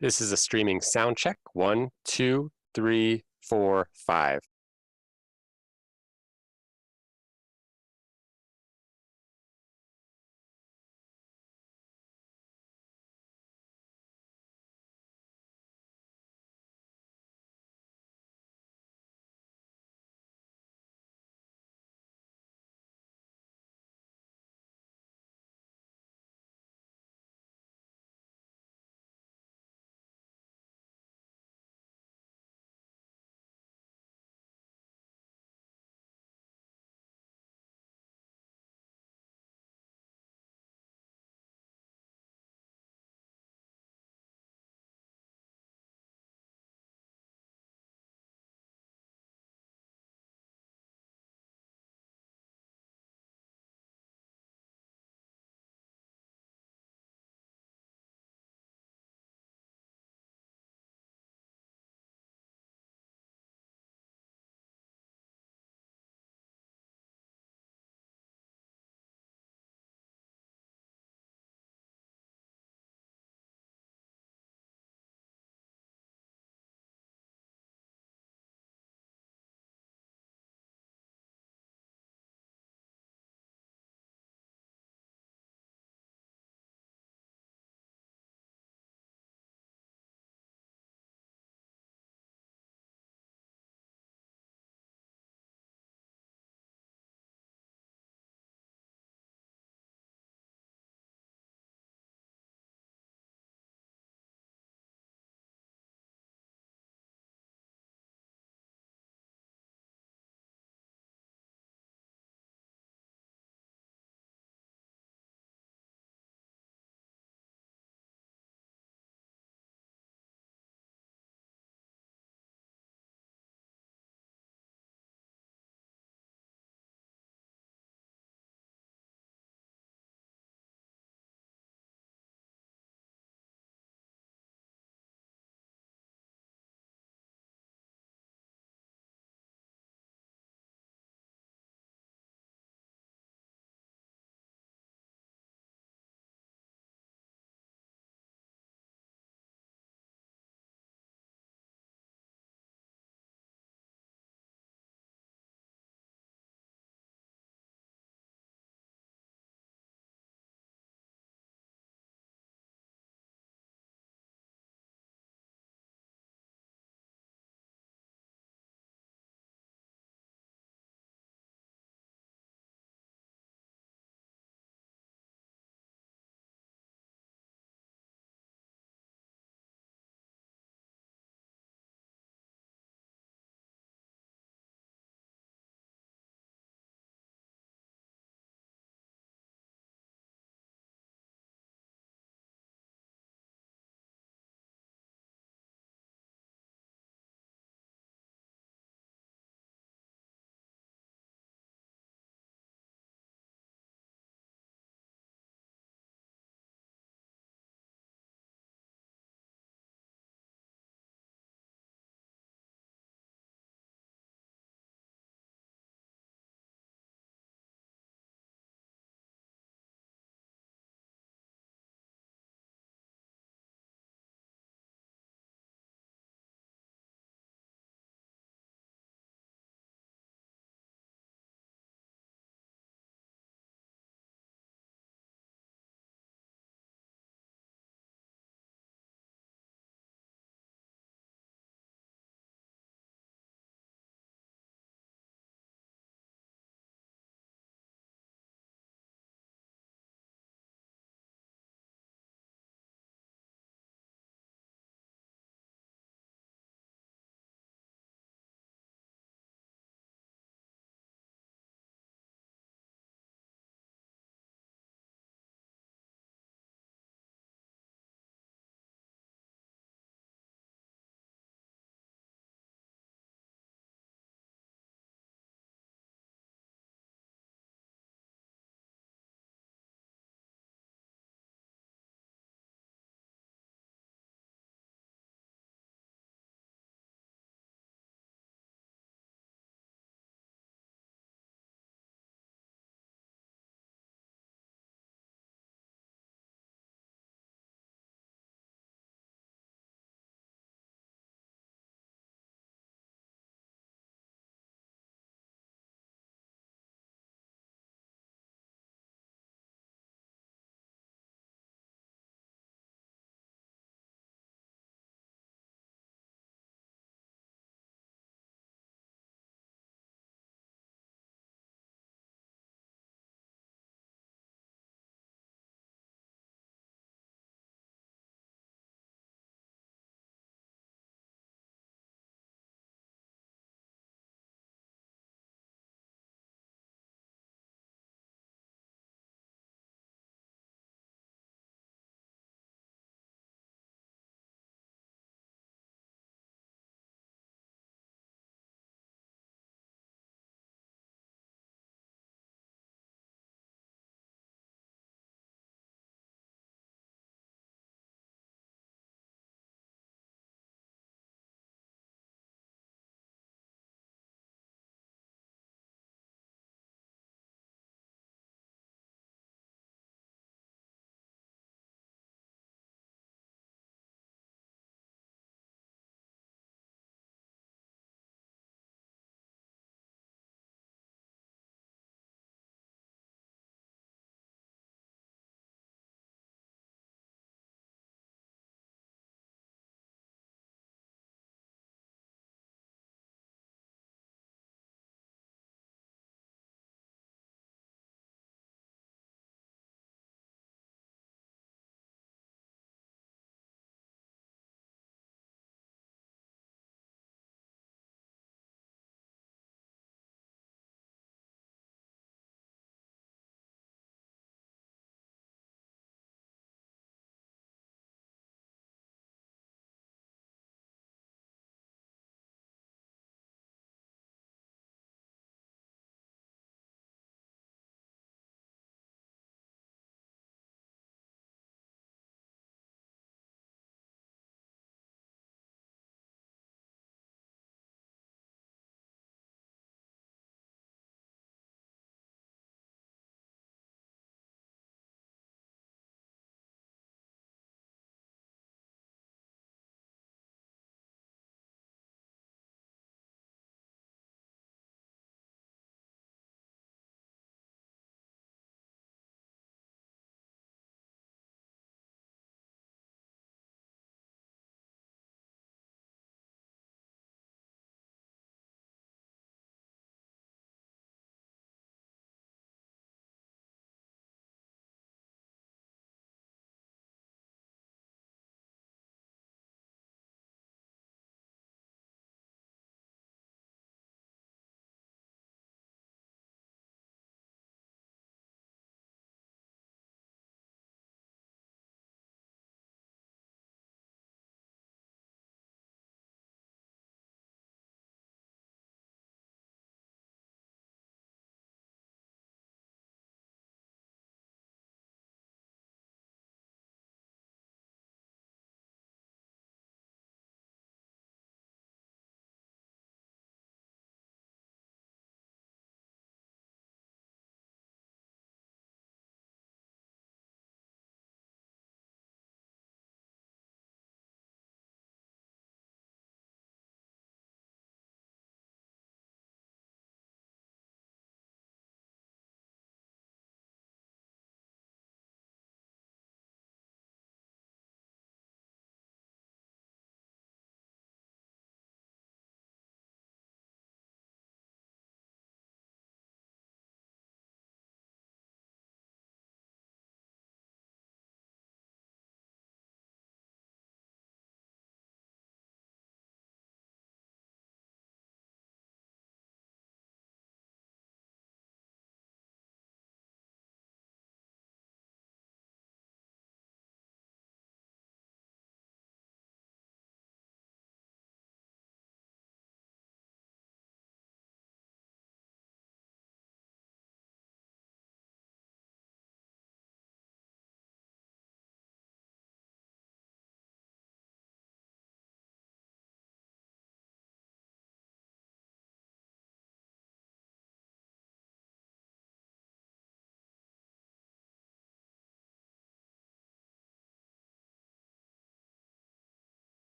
This is a streaming sound check. 1, 2, 3, 4, 5.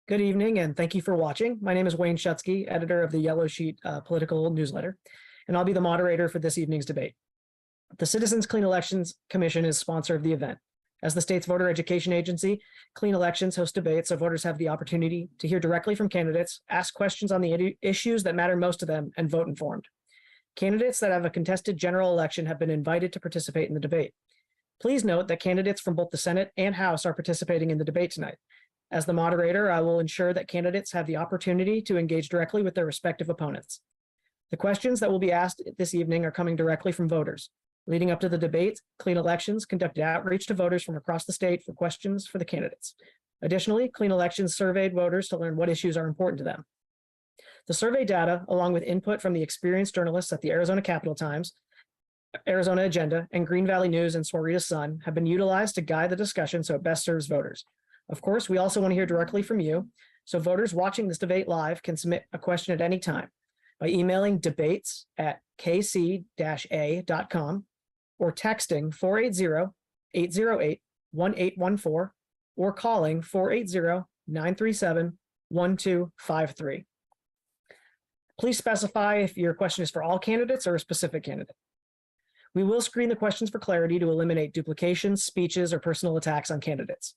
Good evening, and thank you for watching. My name is Wayne Shutsky, editor of the Yellow Sheet political newsletter, and I'll be the moderator for this evening's debate. The Citizens Clean Elections Commission is sponsor of the event. As the state's voter education agency, Clean Elections hosts debates so voters have the opportunity to hear directly from candidates, ask questions on the issues that matter most to them, and vote informed. Candidates that have a contested general election have been invited to participate in the debate. Please note that candidates from both the Senate and House are participating in the debate tonight. As the moderator, I will ensure that candidates have the opportunity to engage directly with their respective opponents. The questions that will be asked this evening are coming directly from voters. Leading up to the debate, Clean Elections conducted outreach to voters from across the state for questions for the candidates. Additionally, Clean Elections surveyed voters to learn what issues are important to them. The survey data, along with input from the experienced journalists at the Arizona Capitol Times, Arizona Agenda, and Green Valley News and Swarita Sun, have been utilized to guide the discussion so it best serves voters. Of course, we also want to hear directly from you, so voters watching this debate live can submit a question at any time by emailing debates@kc-a.com or texting 480-808-1814 or calling 480-937-1253. Please specify if your question is for all candidates or a specific candidate. We will screen the questions for clarity to eliminate duplications, speeches, or personal attacks on candidates.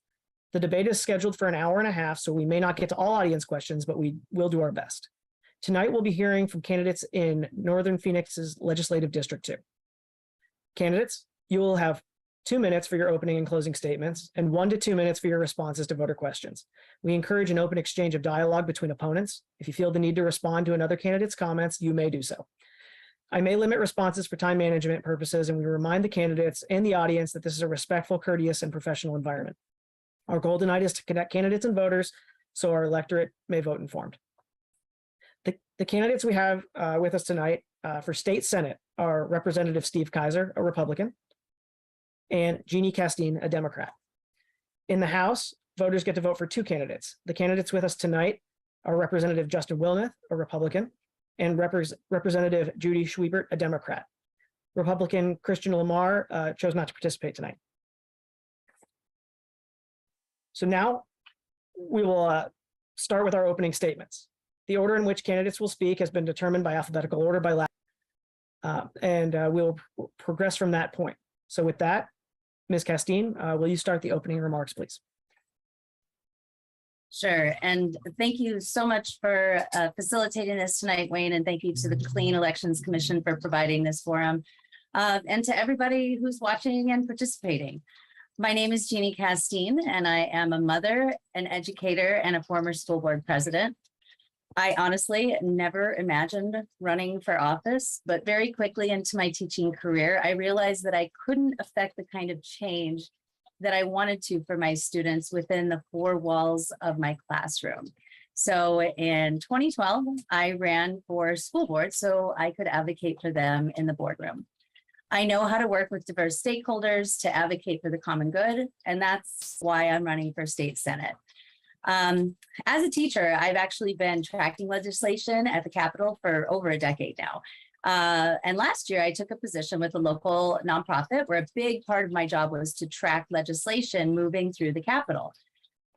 The debate is scheduled for an hour and a half, so we may not get to all audience questions, but we will do our best. Tonight, we'll be hearing from candidates in Northern Phoenix's Legislative District 2. Candidates, you will have 2 minutes for your opening and closing statements and 1 to 2 minutes for your responses to voter questions. We encourage an open exchange of dialogue between opponents. If you feel the need to respond to another candidate's comments, you may do so. I may limit responses for time management purposes, and we remind the candidates and the audience that this is a respectful, courteous, and professional environment. Our goal tonight is to connect candidates and voters so our electorate may vote informed. The candidates we have with us tonight for State Senate are Representative Steve Kaiser, a Republican, and Jeannie Castine, a Democrat. In the House, voters get to vote for 2 candidates. The candidates with us tonight are Representative Justin Wilmoth, a Republican, and Representative Judy Schweibert, a Democrat. Republican Christian Lamar chose not to participate tonight. So now we will start with our opening statements. The order in which candidates will speak has been determined by alphabetical order by last, and we'll progress from that point. So with that, Ms. Castine, will you start the opening remarks, please? Sure, and thank you so much for facilitating this tonight, Wayne, and thank you to the Clean Elections Commission for providing this forum, and to everybody who's watching and participating. My name is Jeannie Castine, and I am a mother, an educator, and a former school board president. I honestly never imagined running for office, but very quickly into my teaching career, I realized that I couldn't affect the kind of change that I wanted to for my students within the 4 walls of my classroom. So in 2012, I ran for school board so I could advocate for them in the boardroom. I know how to work with diverse stakeholders to advocate for the common good, and that's why I'm running for state senate. As a teacher, I've actually been tracking legislation at the Capitol for over a decade now. And last year, I took a position with a local nonprofit where a big part of my job was to track legislation moving through the Capitol.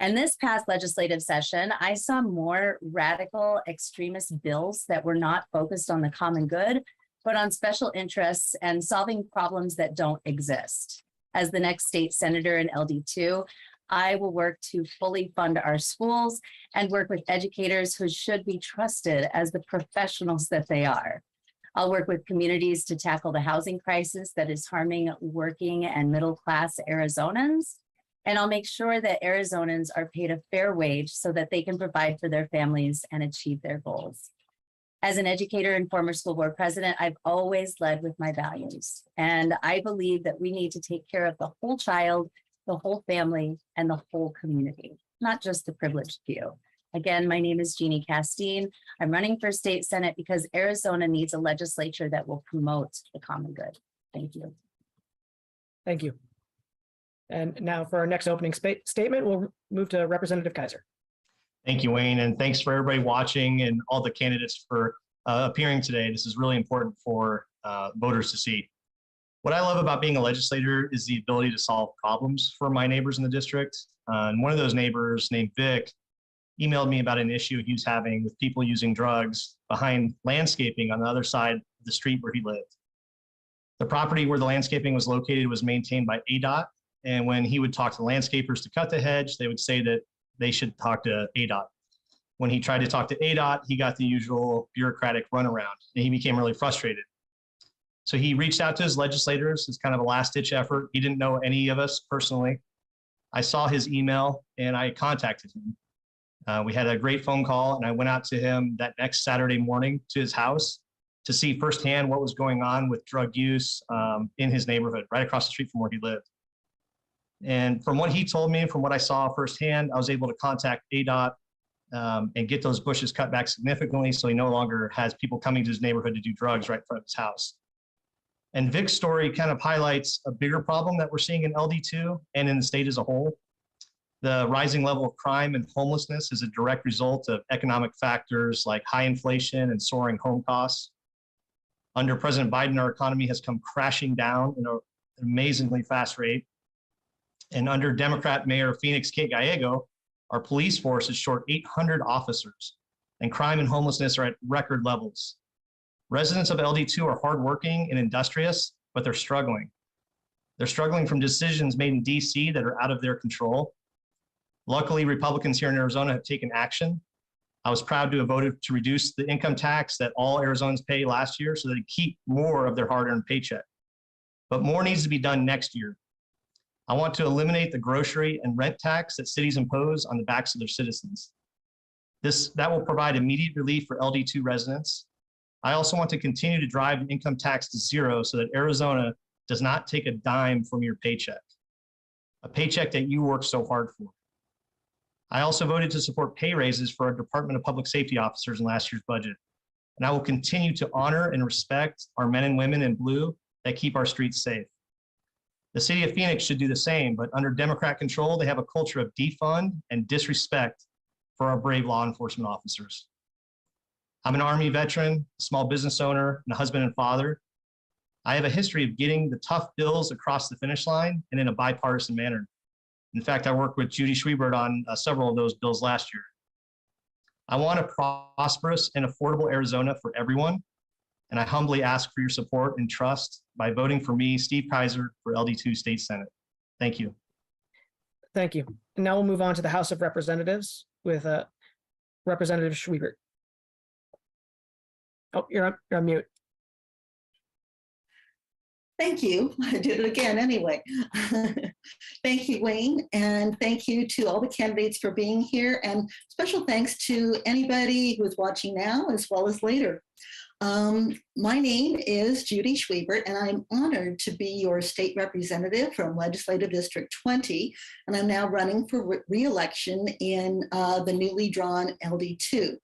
And this past legislative session, I saw more radical extremist bills that were not focused on the common good, but on special interests and solving problems that don't exist. As the next state senator in LD2, I will work to fully fund our schools and work with educators who should be trusted as the professionals that they are. I'll work with communities to tackle the housing crisis that is harming working and middle-class Arizonans. And I'll make sure that Arizonans are paid a fair wage so that they can provide for their families and achieve their goals. As an educator and former school board president, I've always led with my values. And I believe that we need to take care of the whole child, the whole family, and the whole community, not just the privileged few. Again, my name is Jeannie Castine. I'm running for state senate because Arizona needs a legislature that will promote the common good. Thank you. Thank you. And now for our next opening statement, we'll move to Representative Kaiser. Thank you, Wayne, and thanks for everybody watching and all the candidates for appearing today. This is really important for voters to see. What I love about being a legislator is the ability to solve problems for my neighbors in the district. And one of those neighbors named Vic emailed me about an issue he was having with people using drugs behind landscaping on the other side of the street where he lived. The property where the landscaping was located was maintained by ADOT. And when he would talk to landscapers to cut the hedge, they would say that they should talk to ADOT. When he tried to talk to ADOT, he got the usual bureaucratic runaround, and he became really frustrated. So he reached out to his legislators as kind of a last-ditch effort. He didn't know any of us personally. I saw his email, and I contacted him. We had a great phone call, and I went out to him that next Saturday morning to his house to see firsthand what was going on with drug use in his neighborhood, right across the street from where he lived. And from what he told me, from what I saw firsthand, I was able to contact ADOT and get those bushes cut back significantly so he no longer has people coming to his neighborhood to do drugs right in front of his house. And Vic's story kind of highlights a bigger problem that we're seeing in LD2 and in the state as a whole. The rising level of crime and homelessness is a direct result of economic factors like high inflation and soaring home costs. Under President Biden, our economy has come crashing down at an amazingly fast rate. And under Democrat Mayor of Phoenix, Kate Gallego, our police force is short 800 officers, and crime and homelessness are at record levels. Residents of LD2 are hardworking and industrious, but they're struggling. They're struggling from decisions made in DC that are out of their control. Luckily, Republicans here in Arizona have taken action. I was proud to have voted to reduce the income tax that all Arizonans pay last year so they keep more of their hard-earned paycheck. But more needs to be done next year. I want to eliminate the grocery and rent tax that cities impose on the backs of their citizens. That will provide immediate relief for LD2 residents. I also want to continue to drive the income tax to zero so that Arizona does not take a dime from your paycheck, a paycheck that you work so hard for. I also voted to support pay raises for our Department of Public Safety officers in last year's budget. And I will continue to honor and respect our men and women in blue that keep our streets safe. The city of Phoenix should do the same, but under Democrat control, they have a culture of defund and disrespect for our brave law enforcement officers. I'm an Army veteran, a small business owner, and a husband and father. I have a history of getting the tough bills across the finish line and in a bipartisan manner. In fact, I worked with Judy Schweibert on several of those bills last year. I want a prosperous and affordable Arizona for everyone, and I humbly ask for your support and trust by voting for me, Steve Kaiser, for LD2 State Senate. Thank you. Thank you. And now we'll move on to the House of Representatives with Representative Schweibert. Oh, you're on mute. Thank you. I did it again anyway. Thank you, Wayne, and thank you to all the candidates for being here, and special thanks to anybody who is watching now as well as later. My name is Judy Schweibert, and I'm honored to be your state representative from Legislative District 20, and I'm now running for re-election in the newly drawn LD2.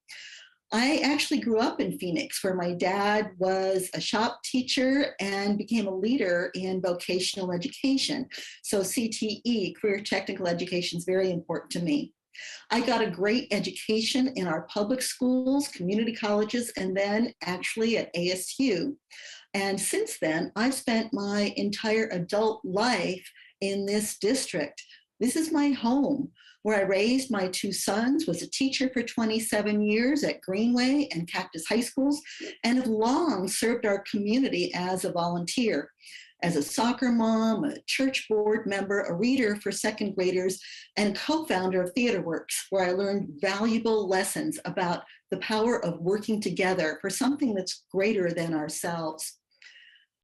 I actually grew up in Phoenix, where my dad was a shop teacher and became a leader in vocational education. So CTE, career technical education, is very important to me. I got a great education in our public schools, community colleges, and then actually at ASU. And since then, I've spent my entire adult life in this district. This is my home, where I raised my two sons, was a teacher for 27 years at Greenway and Cactus High Schools, and have long served our community as a volunteer, as a soccer mom, a church board member, a reader for second graders, and co-founder of TheaterWorks, where I learned valuable lessons about the power of working together for something that's greater than ourselves.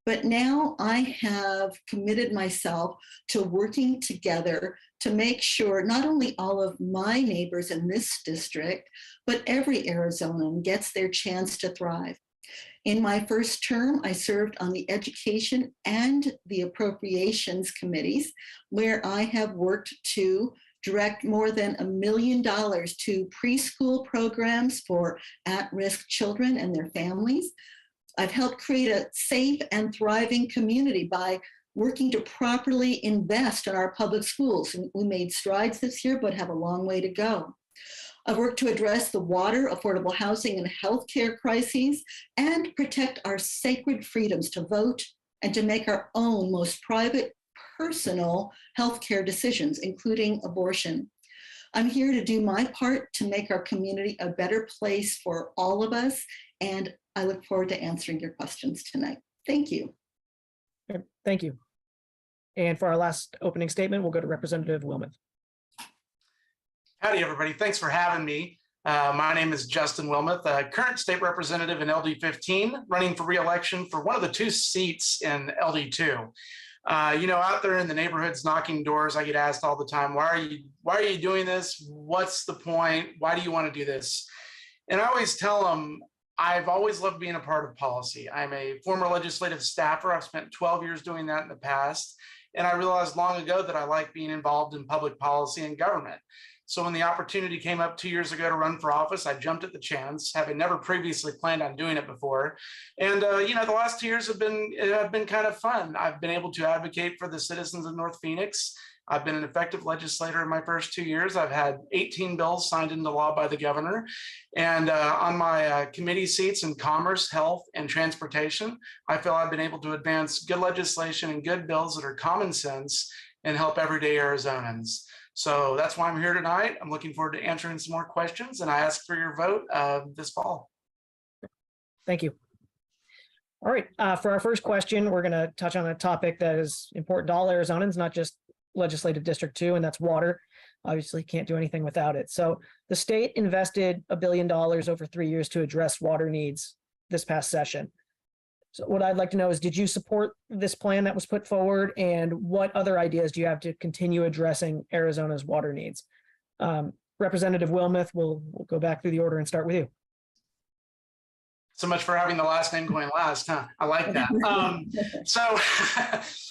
But now I have committed myself to working together to make sure not only all of my neighbors in this district, but every Arizonan gets their chance to thrive. In my first term, I served on the Education and the Appropriations Committees, where I have worked to direct more than $1 million to preschool programs for at-risk children and their families. I've helped create a safe and thriving community by working to properly invest in our public schools. We made strides this year, but have a long way to go. I've worked to address the water, affordable housing, and healthcare crises, and protect our sacred freedoms to vote and to make our own most private, personal healthcare decisions, including abortion. I'm here to do my part to make our community a better place for all of us. And I look forward to answering your questions tonight. Thank you. Thank you. And for our last opening statement, we'll go to Representative Wilmoth. Howdy, everybody. Thanks for having me. My name is Justin Wilmoth, current state representative in LD15, running for re-election for one of the 2 seats in LD2. Out there in the neighborhoods knocking doors, I get asked all the time, why are you doing this? What's the point? Why do you want to do this? And I always tell them, I've always loved being a part of policy. I'm a former legislative staffer. I've spent 12 years doing that in the past. And I realized long ago that I like being involved in public policy and government. So when the opportunity came up 2 years ago to run for office, I jumped at the chance, having never previously planned on doing it before. And, the last 2 years have been kind of fun. I've been able to advocate for the citizens of North Phoenix. I've been an effective legislator in my first 2 years. I've had 18 bills signed into law by the governor. And on my committee seats in commerce, health, and transportation, I feel I've been able to advance good legislation and good bills that are common sense and help everyday Arizonans. So that's why I'm here tonight. I'm looking forward to answering some more questions, and I ask for your vote this fall. Thank you. All right, for our first question, we're going to touch on a topic that is important to all Arizonans, not just Legislative District 2, and that's water. Obviously, can't do anything without it. So the state invested $1 billion over 3 years to address water needs this past session. So what I'd like to know is, did you support this plan that was put forward, and what other ideas do you have to continue addressing Arizona's water needs? Representative Wilmoth, we'll go back through the order and start with you. So much for having the last name going last, huh? I like that.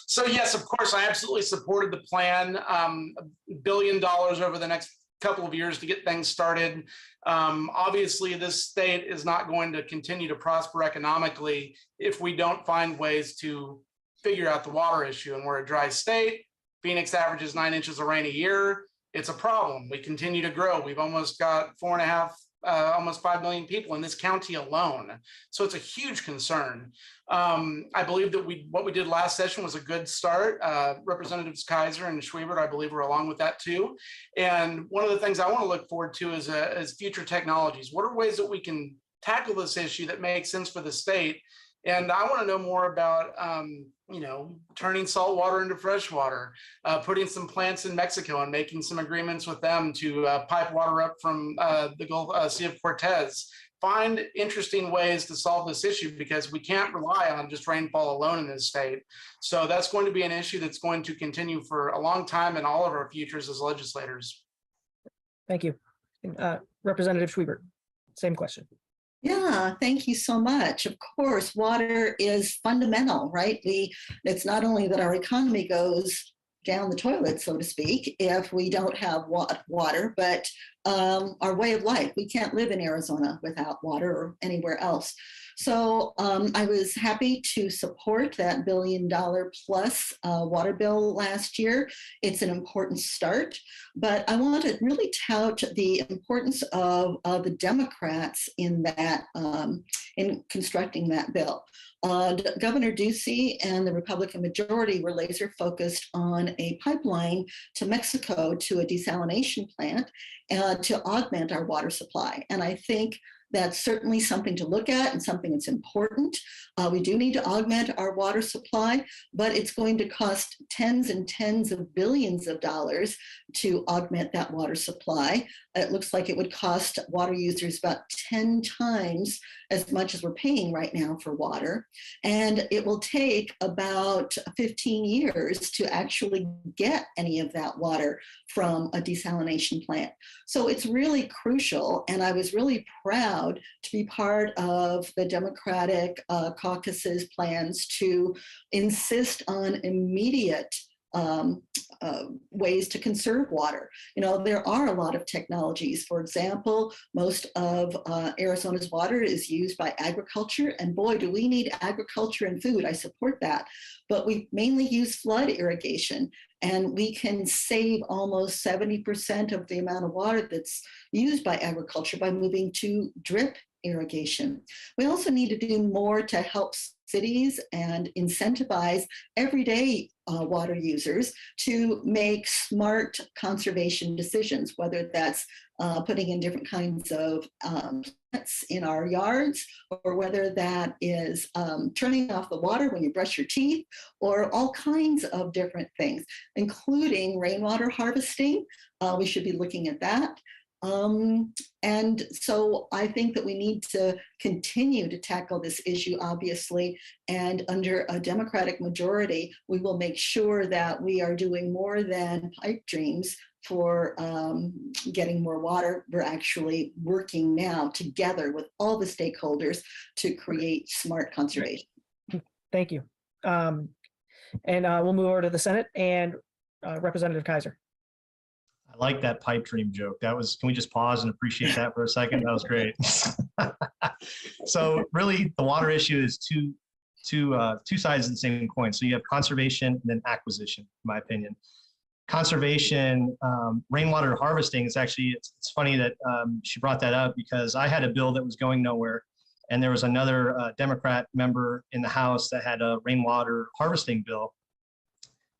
So yes, of course, I absolutely supported the plan. $1 billion over the next couple of years to get things started. Obviously, this state is not going to continue to prosper economically if we don't find ways to figure out the water issue. And we're a dry state. Phoenix averages 9 inches of rain a year. It's a problem. We continue to grow. We've almost got 4.5, almost 5 million people in this county alone. So it's a huge concern. I believe that what we did last session was a good start. Representatives Kaiser and Schweibert, I believe, were along with that too. And one of the things I want to look forward to is future technologies. What are ways that we can tackle this issue that makes sense for the state? And I want to know more about, turning salt water into fresh water, putting some plants in Mexico and making some agreements with them to pipe water up from the Gulf Sea of Cortez. Find interesting ways to solve this issue, because we can't rely on just rainfall alone in this state. So that's going to be an issue that's going to continue for a long time in all of our futures as legislators. Thank you. Representative Schweibert, same question. Yeah, thank you so much. Of course, water is fundamental, right? It's not only that our economy goes down the toilet, so to speak, if we don't have water, but our way of life. We can't live in Arizona without water or anywhere else. So I was happy to support that $1 billion plus water bill last year. It's an important start, but I want to really tout the importance of the Democrats in that, in constructing that bill. Governor Ducey and the Republican majority were laser focused on a pipeline to Mexico to a desalination plant to augment our water supply. And I think that's certainly something to look at and something that's important. We do need to augment our water supply, but it's going to cost tens and tens of billions of dollars to augment that water supply. It looks like it would cost water users about 10 times as much as we're paying right now for water. And it will take about 15 years to actually get any of that water from a desalination plant. So it's really crucial. And I was really proud to be part of the Democratic caucus's plans to insist on immediate ways to conserve water. There are a lot of technologies. For example, most of Arizona's water is used by agriculture, and boy, do we need agriculture and food. I support that. But we mainly use flood irrigation, and we can save almost 70% of the amount of water that's used by agriculture by moving to drip irrigation. We also need to do more to help cities and incentivize everyday water users to make smart conservation decisions, whether that's putting in different kinds of plants in our yards, or whether that is turning off the water when you brush your teeth, or all kinds of different things, including rainwater harvesting. We should be looking at that. And so I think that we need to continue to tackle this issue, obviously, and under a Democratic majority, we will make sure that we are doing more than pipe dreams for getting more water. We're actually working now together with all the stakeholders to create smart conservation. Thank you. And we'll move over to the Senate and Representative Kaiser. I like that pipe dream joke. That was, can we just pause and appreciate that for a second? That was great. So really the water issue is two sides of the same coin. So you have conservation and then acquisition, in my opinion. Conservation, rainwater harvesting is actually, it's funny that she brought that up, because I had a bill that was going nowhere, and there was another Democrat member in the House that had a rainwater harvesting bill.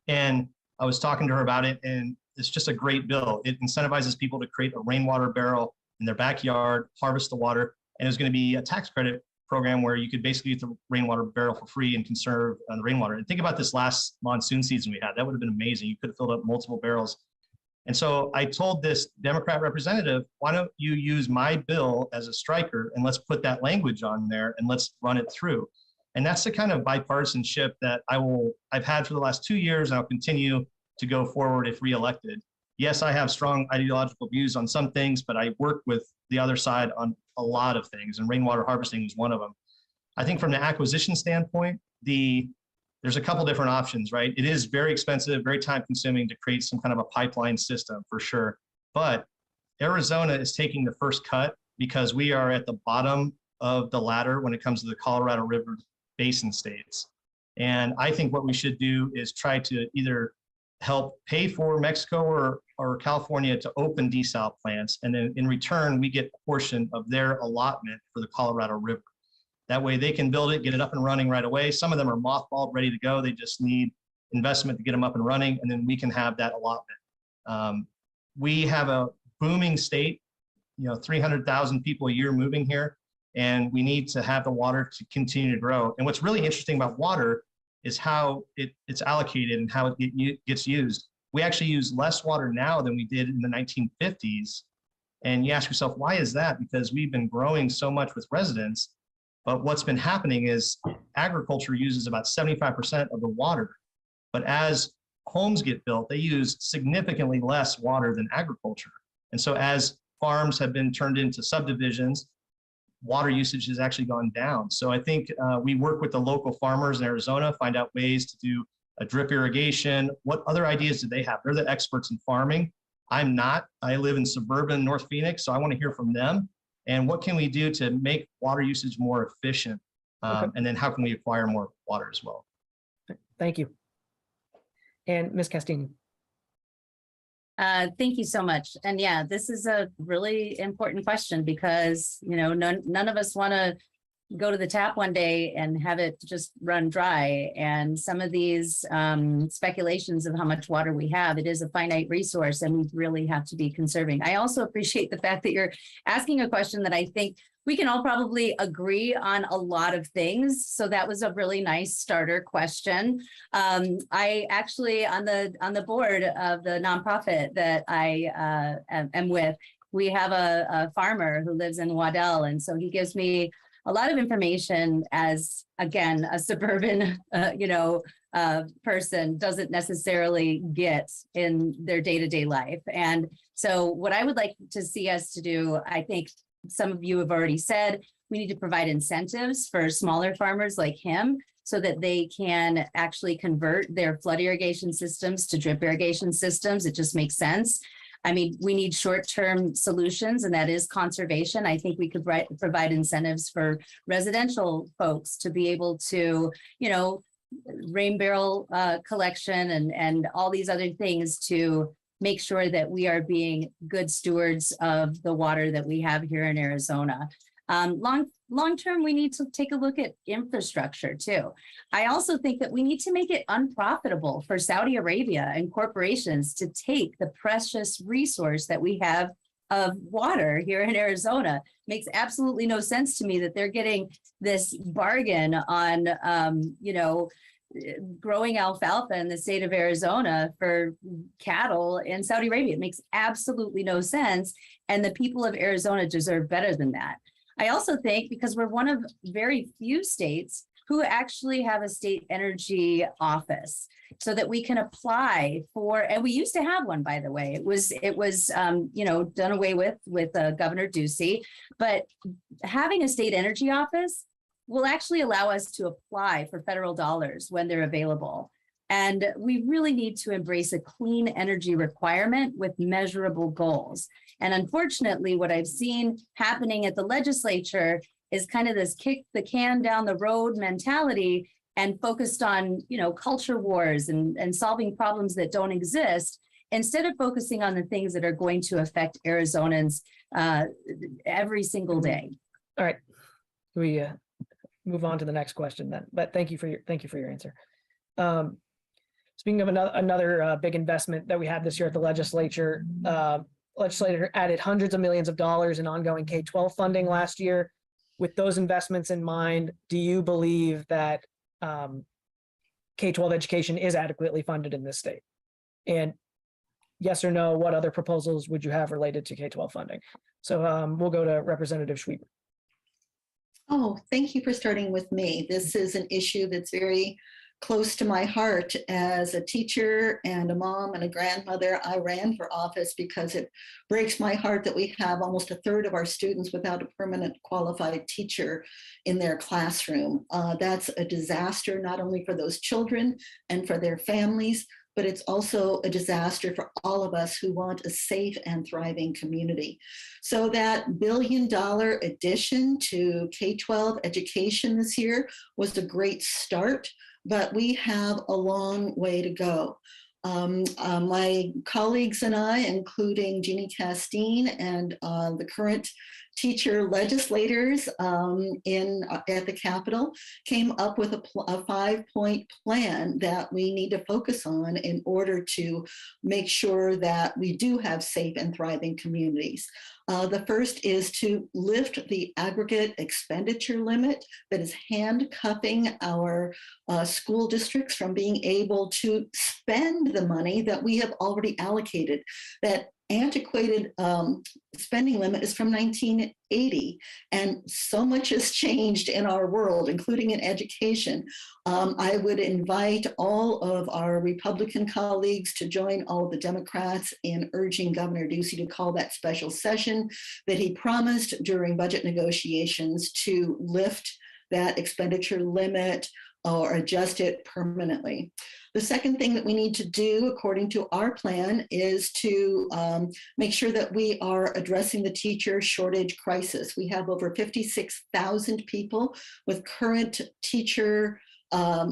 And I was talking to her about it, and it's just a great bill. It incentivizes people to create a rainwater barrel in their backyard, harvest the water, and it was going to be a tax credit program where you could basically get the rainwater barrel for free and conserve the rainwater. And think about this last monsoon season we had. That would have been amazing. You could have filled up multiple barrels. And so I told this Democrat representative, why don't you use my bill as a striker, and let's put that language on there and let's run it through. And that's the kind of bipartisanship that I've had for the last 2 years, and I'll continue to go forward if reelected. Yes, I have strong ideological views on some things, but I work with the other side on a lot of things, and rainwater harvesting is one of them. I think from the acquisition standpoint, there's a couple different options, right? It is very expensive, very time consuming to create some kind of a pipeline system for sure. But Arizona is taking the first cut because we are at the bottom of the ladder when it comes to the Colorado River Basin states. And I think what we should do is try to either help pay for Mexico or California to open desal plants, and then in return, we get a portion of their allotment for the Colorado River. That way they can build it, get it up and running right away. Some of them are mothballed, ready to go. They just need investment to get them up and running, and then we can have that allotment. We have a booming state, 300,000 people a year moving here, and we need to have the water to continue to grow. And what's really interesting about water is how it's allocated and how it gets used. We actually use less water now than we did in the 1950s. And you ask yourself, why is that? Because we've been growing so much with residents, but what's been happening is agriculture uses about 75% of the water. But as homes get built, they use significantly less water than agriculture. And so as farms have been turned into subdivisions, water usage has actually gone down. So I think we work with the local farmers in Arizona, find out ways to do a drip irrigation. What other ideas do they have? They're the experts in farming. I'm not. I live in suburban North Phoenix, so I want to hear from them. And what can we do to make water usage more efficient? Okay. And then how can we acquire more water as well? Thank you. And Ms. Castine. Thank you so much. And yeah, this is a really important question because, none of us want to go to the tap one day and have it just run dry. And some of these speculations of how much water we have, it is a finite resource and we really have to be conserving. I also appreciate the fact that you're asking a question that I think we can all probably agree on a lot of things. So that was a really nice starter question. I actually, on the board of the nonprofit that I am with, we have a farmer who lives in Waddell. And so he gives me a lot of information as, again, a suburban, person doesn't necessarily get in their day-to-day life. And so what I would like to see us to do, I think, some of you have already said, we need to provide incentives for smaller farmers like him so that they can actually convert their flood irrigation systems to drip irrigation systems. It just makes sense. I mean, we need short-term solutions, and that is conservation. I think we could provide incentives for residential folks to be able to, rain barrel collection and all these other things to make sure that we are being good stewards of the water that we have here in Arizona. Long term, we need to take a look at infrastructure too. I also think that we need to make it unprofitable for Saudi Arabia and corporations to take the precious resource that we have of water here in Arizona. Makes absolutely no sense to me that they're getting this bargain on, growing alfalfa in the state of Arizona for cattle in Saudi Arabia. It makes absolutely no sense. And the people of Arizona deserve better than that. I also think because we're one of very few states who actually have a state energy office so that we can apply for, and we used to have one, by the way. It was done away with Governor Ducey, but having a state energy office will actually allow us to apply for federal dollars when they're available. And we really need to embrace a clean energy requirement with measurable goals. And unfortunately, what I've seen happening at the legislature is kind of this kick the can down the road mentality and focused on, culture wars and solving problems that don't exist, instead of focusing on the things that are going to affect Arizonans every single day. All right, we move on to the next question then. But thank you for your answer. Speaking of another big investment that we had this year at the legislature, legislature added hundreds of millions of dollars in ongoing K-12 funding last year. With those investments in mind, do you believe that K-12 education is adequately funded in this state? And yes or no, what other proposals would you have related to K-12 funding? So we'll go to Representative Schweibert. Oh, thank you for starting with me. This is an issue that's very close to my heart. As a teacher and a mom and a grandmother, I ran for office because it breaks my heart that we have almost a third of our students without a permanent qualified teacher in their classroom. That's a disaster, not only for those children and for their families, but it's also a disaster for all of us who want a safe and thriving community. So that $1 billion addition to K-12 education this year was a great start, but we have a long way to go. My colleagues and I, including Jeannie Castine and the current teacher legislators at the Capitol, came up with a 5-point plan that we need to focus on in order to make sure that we do have safe and thriving communities. The first is to lift the aggregate expenditure limit that is handcuffing our school districts from being able to spend the money that we have already allocated. That antiquated spending limit is from 1980, and so much has changed in our world, including in education. I would invite all of our Republican colleagues to join all of the Democrats in urging Governor Ducey to call that special session that he promised during budget negotiations to lift that expenditure limit or adjust it permanently. The second thing that we need to do, according to our plan, is to make sure that we are addressing the teacher shortage crisis. We have over 56,000 people with current teacher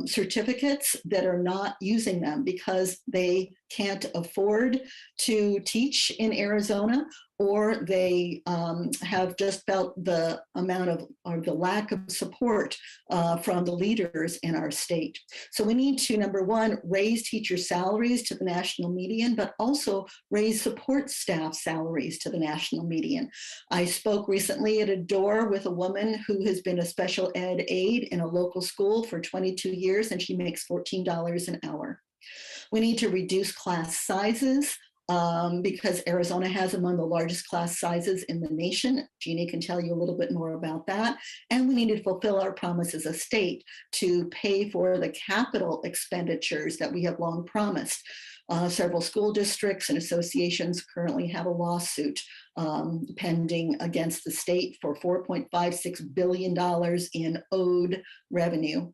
certificates that are not using them because they can't afford to teach in Arizona, or they have just felt the amount of, or the lack of support from the leaders in our state. So we need to, number one, raise teacher salaries to the national median, but also raise support staff salaries to the national median. I spoke recently at a door with a woman who has been a special ed aide in a local school for 22 years, and she makes $14 an hour. We need to reduce class sizes because Arizona has among the largest class sizes in the nation. Jeannie can tell you a little bit more about that. And we need to fulfill our promise as a state to pay for the capital expenditures that we have long promised. Several school districts and associations currently have a lawsuit pending against the state for $4.56 billion in owed revenue.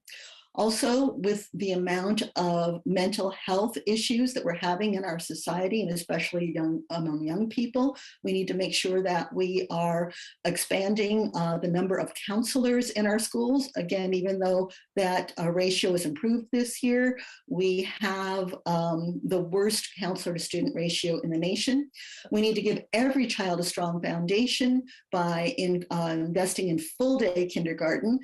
Also, with the amount of mental health issues that we're having in our society, and especially among young people, we need to make sure that we are expanding the number of counselors in our schools. Again, even though that ratio has improved this year, we have the worst counselor to student ratio in the nation. We need to give every child a strong foundation by investing in full day kindergarten.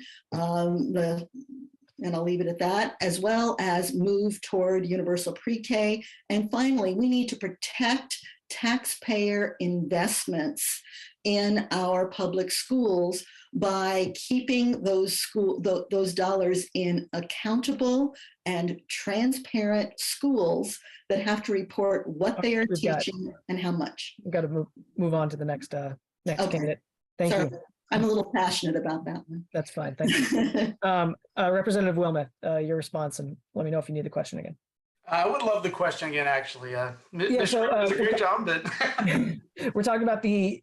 And I'll leave it at that, as well as move toward universal pre-K. And finally, we need to protect taxpayer investments in our public schools by keeping those dollars in accountable and transparent schools that have to report what they are teaching and how much. We've got to move on to the next Okay. candidate. Thank Sorry. you. I'm a little passionate about that one. That's fine. Thank you. Representative Wilmoth, your response, and let me know if you need the question again. I would love the question again, actually. Yeah, Ms. so, Schweibert does a great job, but we're talking about the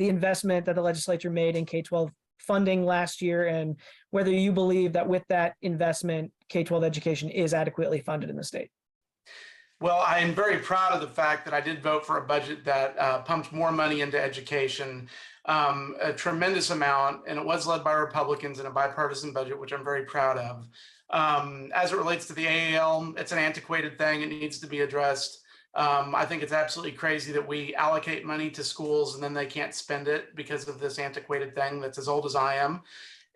investment that the legislature made in K-12 funding last year, and whether you believe that with that investment, K-12 education is adequately funded in the state. well, I am very proud of the fact that I did vote for a budget that pumped more money into education, a tremendous amount, and it was led by Republicans in a bipartisan budget, which I'm very proud of. As it relates to the AAL, it's an antiquated thing. It needs to be addressed. I think it's absolutely crazy that we allocate money to schools and then they can't spend it because of this antiquated thing that's as old as I am.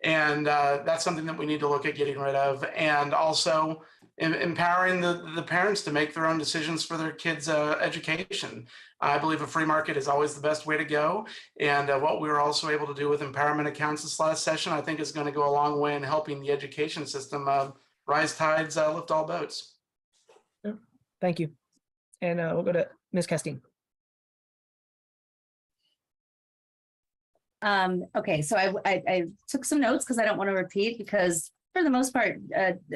And that's something that we need to look at getting rid of. And also empowering the parents to make their own decisions for their kids' education. I believe a free market is always the best way to go. And what we were also able to do with empowerment accounts this last session, I think is going to go a long way in helping the education system rise tides, lift all boats. Thank you. And we'll go to Ms. Castine. Okay, so I took some notes because I don't want to repeat, because for the most part,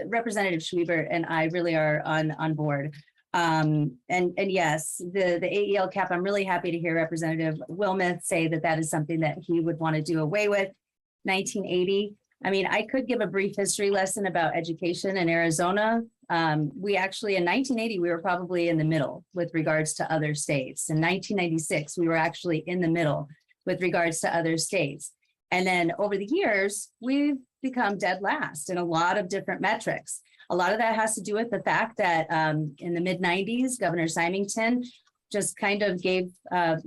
Representative Schweibert and I really are on board. And yes, the AEL cap, I'm really happy to hear Representative Wilmoth say that that is something that he would want to do away with. 1980, I mean, I could give a brief history lesson about education in Arizona. We actually, in 1980, we were probably in the middle with regards to other states. In 1996, we were actually in the middle with regards to other states. And then over the years, we've become dead last in a lot of different metrics. A lot of that has to do with the fact that in the mid 90s, Governor Symington just kind of gave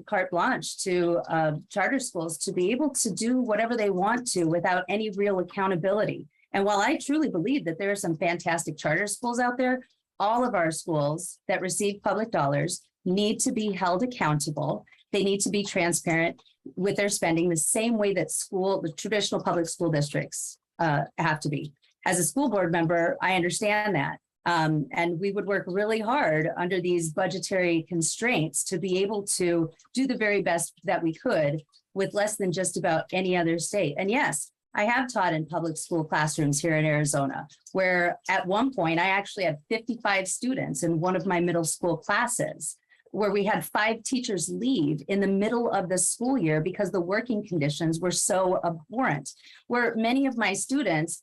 carte blanche to charter schools to be able to do whatever they want to without any real accountability. And while I truly believe that there are some fantastic charter schools out there, all of our schools that receive public dollars need to be held accountable. They need to be transparent with their spending the same way that the traditional public school districts have to be. As a school board member, I understand that. And we would work really hard under these budgetary constraints to be able to do the very best that we could with less than just about any other state. And yes, I have taught in public school classrooms here in Arizona, where at one point I actually had 55 students in one of my middle school classes, where we had 5 teachers leave in the middle of the school year because the working conditions were so abhorrent, where many of my students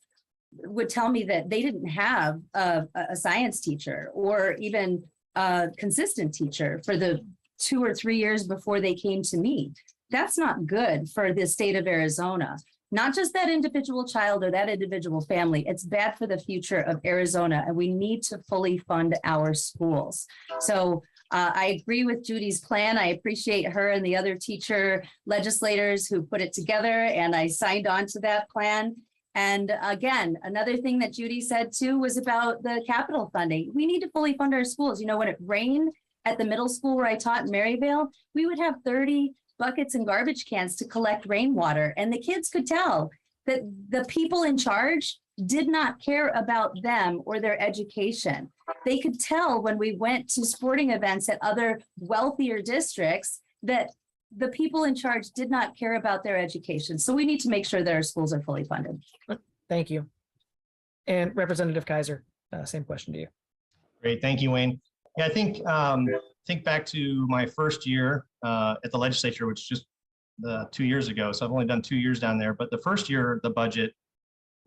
would tell me that they didn't have a science teacher or even a consistent teacher for the 2 or 3 years before they came to me. That's not good for the state of Arizona. Not just that individual child or that individual family, it's bad for the future of Arizona, and we need to fully fund our schools. So I agree with Judy's plan. I appreciate her and the other teacher legislators who put it together, and I signed on to that plan. And again, another thing that Judy said too was about the capital funding. We need to fully fund our schools. You know, when it rained at the middle school where I taught in Maryvale, we would have 30 buckets and garbage cans to collect rainwater. And the kids could tell that the people in charge did not care about them or their education. They could tell when we went to sporting events at other wealthier districts that the people in charge did not care about their education. So we need to make sure that our schools are fully funded. Thank you. And Representative Kaiser, same question to you. Great, thank you, Wayne. Yeah, I think back to my first year at the legislature, which just 2 years ago. So I've only done 2 years down there. But the first year, the budget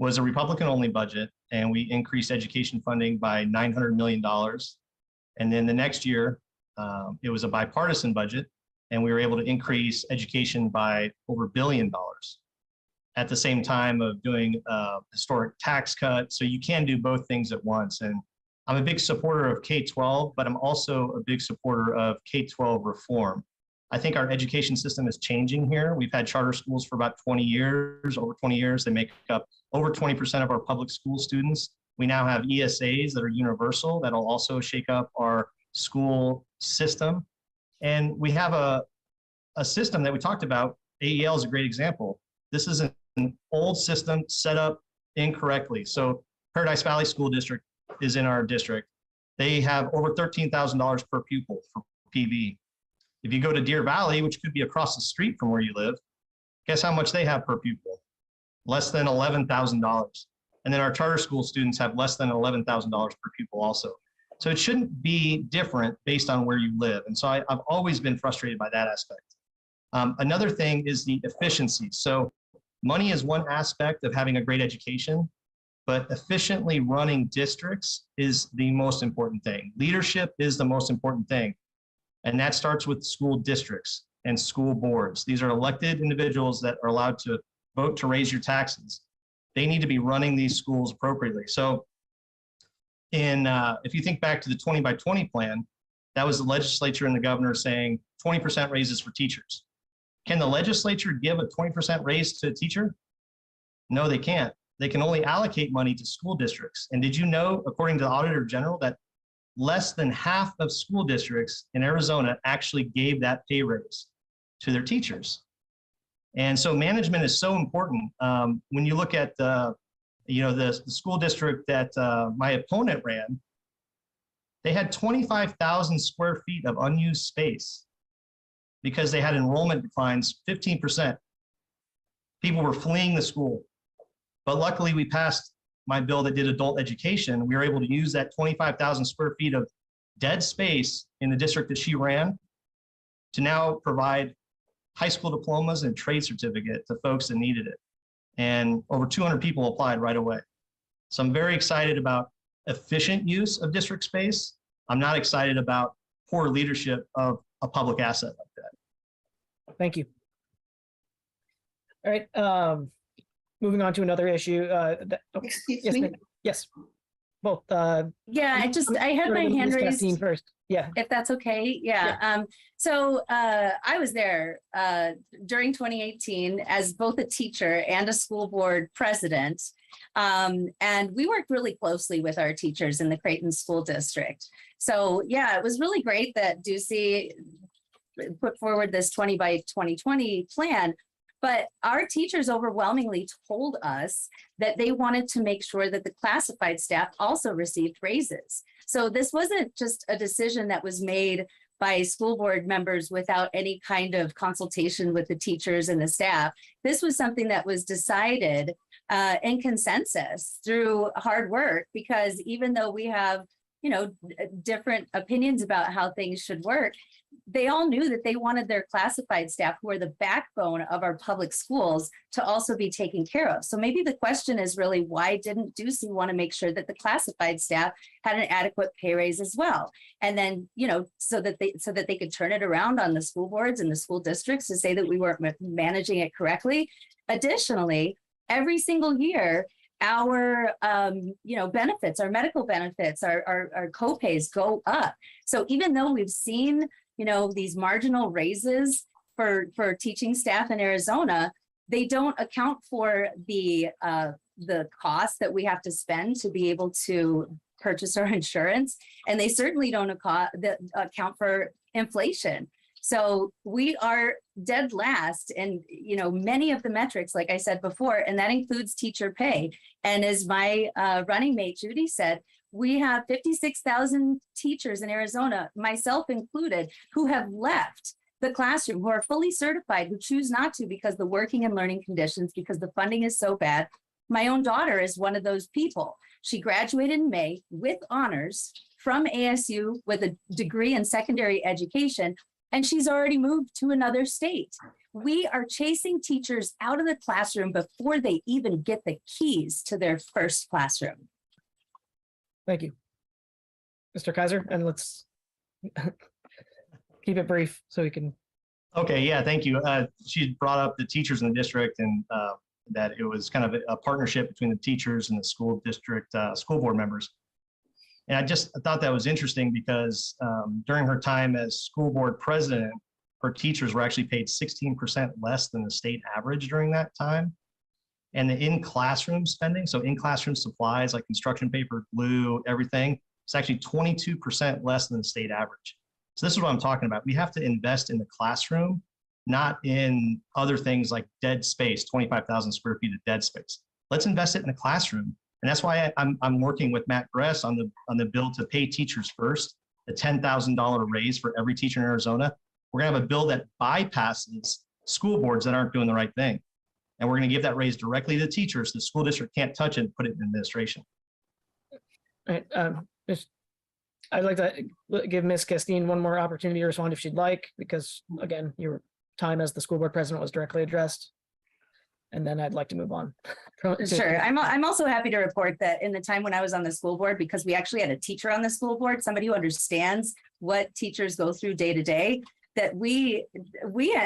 was a Republican-only budget, and we increased education funding by $900 million. And then the next year, it was a bipartisan budget, and we were able to increase education by over $1 billion at the same time of doing a historic tax cut. So you can do both things at once. And I'm a big supporter of K-12, but I'm also a big supporter of K-12 reform. I think our education system is changing here. We've had charter schools for about 20 years, over 20 years. They make up over 20% of our public school students. We now have ESAs that are universal that'll also shake up our school system. And we have a system that we talked about. AEL is a great example. This is an old system set up incorrectly. So Paradise Valley School District is in our district. They have over $13,000 per pupil for PV. If you go to Deer Valley, which could be across the street from where you live, guess how much they have per pupil? Less than $11,000. And then our charter school students have less than $11,000 per pupil also. So it shouldn't be different based on where you live. And so I've always been frustrated by that aspect. Another thing is the efficiency. So money is one aspect of having a great education, but efficiently running districts is the most important thing. Leadership is the most important thing. And that starts with school districts and school boards. These are elected individuals that are allowed to vote to raise your taxes. They need to be running these schools appropriately. So if you think back to the 20 by 20 plan, that was the legislature and the governor saying 20% raises for teachers. Can the legislature give a 20% raise to a teacher? No, they can't. They can only allocate money to school districts. And did you know, according to the Auditor General, that less than half of school districts in Arizona actually gave that pay raise to their teachers? And so management is so important. When you look at the school district that my opponent ran, they had 25,000 square feet of unused space because they had enrollment declines 15%. People were fleeing the school. But luckily we passed my bill that did adult education. We were able to use that 25,000 square feet of dead space in the district that she ran to now provide high school diplomas and trade certificate to folks that needed it. And over 200 people applied right away. So I'm very excited about efficient use of district space. I'm not excited about poor leadership of a public asset like that. Thank you. All right. Moving on to another issue. Excuse Yes, me? ma'am. Yes. Both. Yeah, I had my hand Ms. raised. Castine first. Yeah. If that's okay, yeah. So I was there during 2018 as both a teacher and a school board president. And we worked really closely with our teachers in the Creighton School District. So yeah, it was really great that Ducey put forward this 20 by 2020 plan. But our teachers overwhelmingly told us that they wanted to make sure that the classified staff also received raises. So this wasn't just a decision that was made by school board members without any kind of consultation with the teachers and the staff. This was something that was decided in consensus through hard work, because even though we have, different opinions about how things should work, they all knew that they wanted their classified staff, who are the backbone of our public schools, to also be taken care of. So maybe the question is really, why didn't Ducey want to make sure that the classified staff had an adequate pay raise as well? And then, so that they could turn it around on the school boards and the school districts to say that we weren't managing it correctly. Additionally, every single year, our benefits, our medical benefits, our co-pays go up. So even though we've seen these marginal raises for teaching staff in Arizona, they don't account for the cost that we have to spend to be able to purchase our insurance, and they certainly don't account for inflation. So we are dead last in many of the metrics, like I said before, and that includes teacher pay. And as my running mate Judy said, we have 56,000 teachers in Arizona, myself included, who have left the classroom, who are fully certified, who choose not to because the working and learning conditions, because the funding is so bad. My own daughter is one of those people. She graduated in May with honors from ASU with a degree in secondary education, and she's already moved to another state. We are chasing teachers out of the classroom before they even get the keys to their first classroom. Thank you. Mr. Kaiser, and let's keep it brief so we can. Okay, yeah, thank you. She brought up the teachers in the district and that it was kind of a partnership between the teachers and the school district, school board members. And I thought that was interesting because during her time as school board president, her teachers were actually paid 16% less than the state average during that time. And the in-classroom spending, so in-classroom supplies like construction paper, glue, everything, it's actually 22% less than the state average. So this is what I'm talking about. We have to invest in the classroom, not in other things like dead space, 25,000 square feet of dead space. Let's invest it in the classroom. And that's why I'm working with Matt Gress on the bill to pay teachers first, the $10,000 raise for every teacher in Arizona. We're gonna have a bill that bypasses school boards that aren't doing the right thing. And we're gonna give that raise directly to teachers. The school district can't touch it and put it in administration. All right, I'd like to give Ms. Castine one more opportunity to respond if she'd like, because again, your time as the school board president was directly addressed. And then I'd like to move on. Sure. I'm also happy to report that in the time when I was on the school board, because we actually had a teacher on the school board, somebody who understands what teachers go through day to day, that we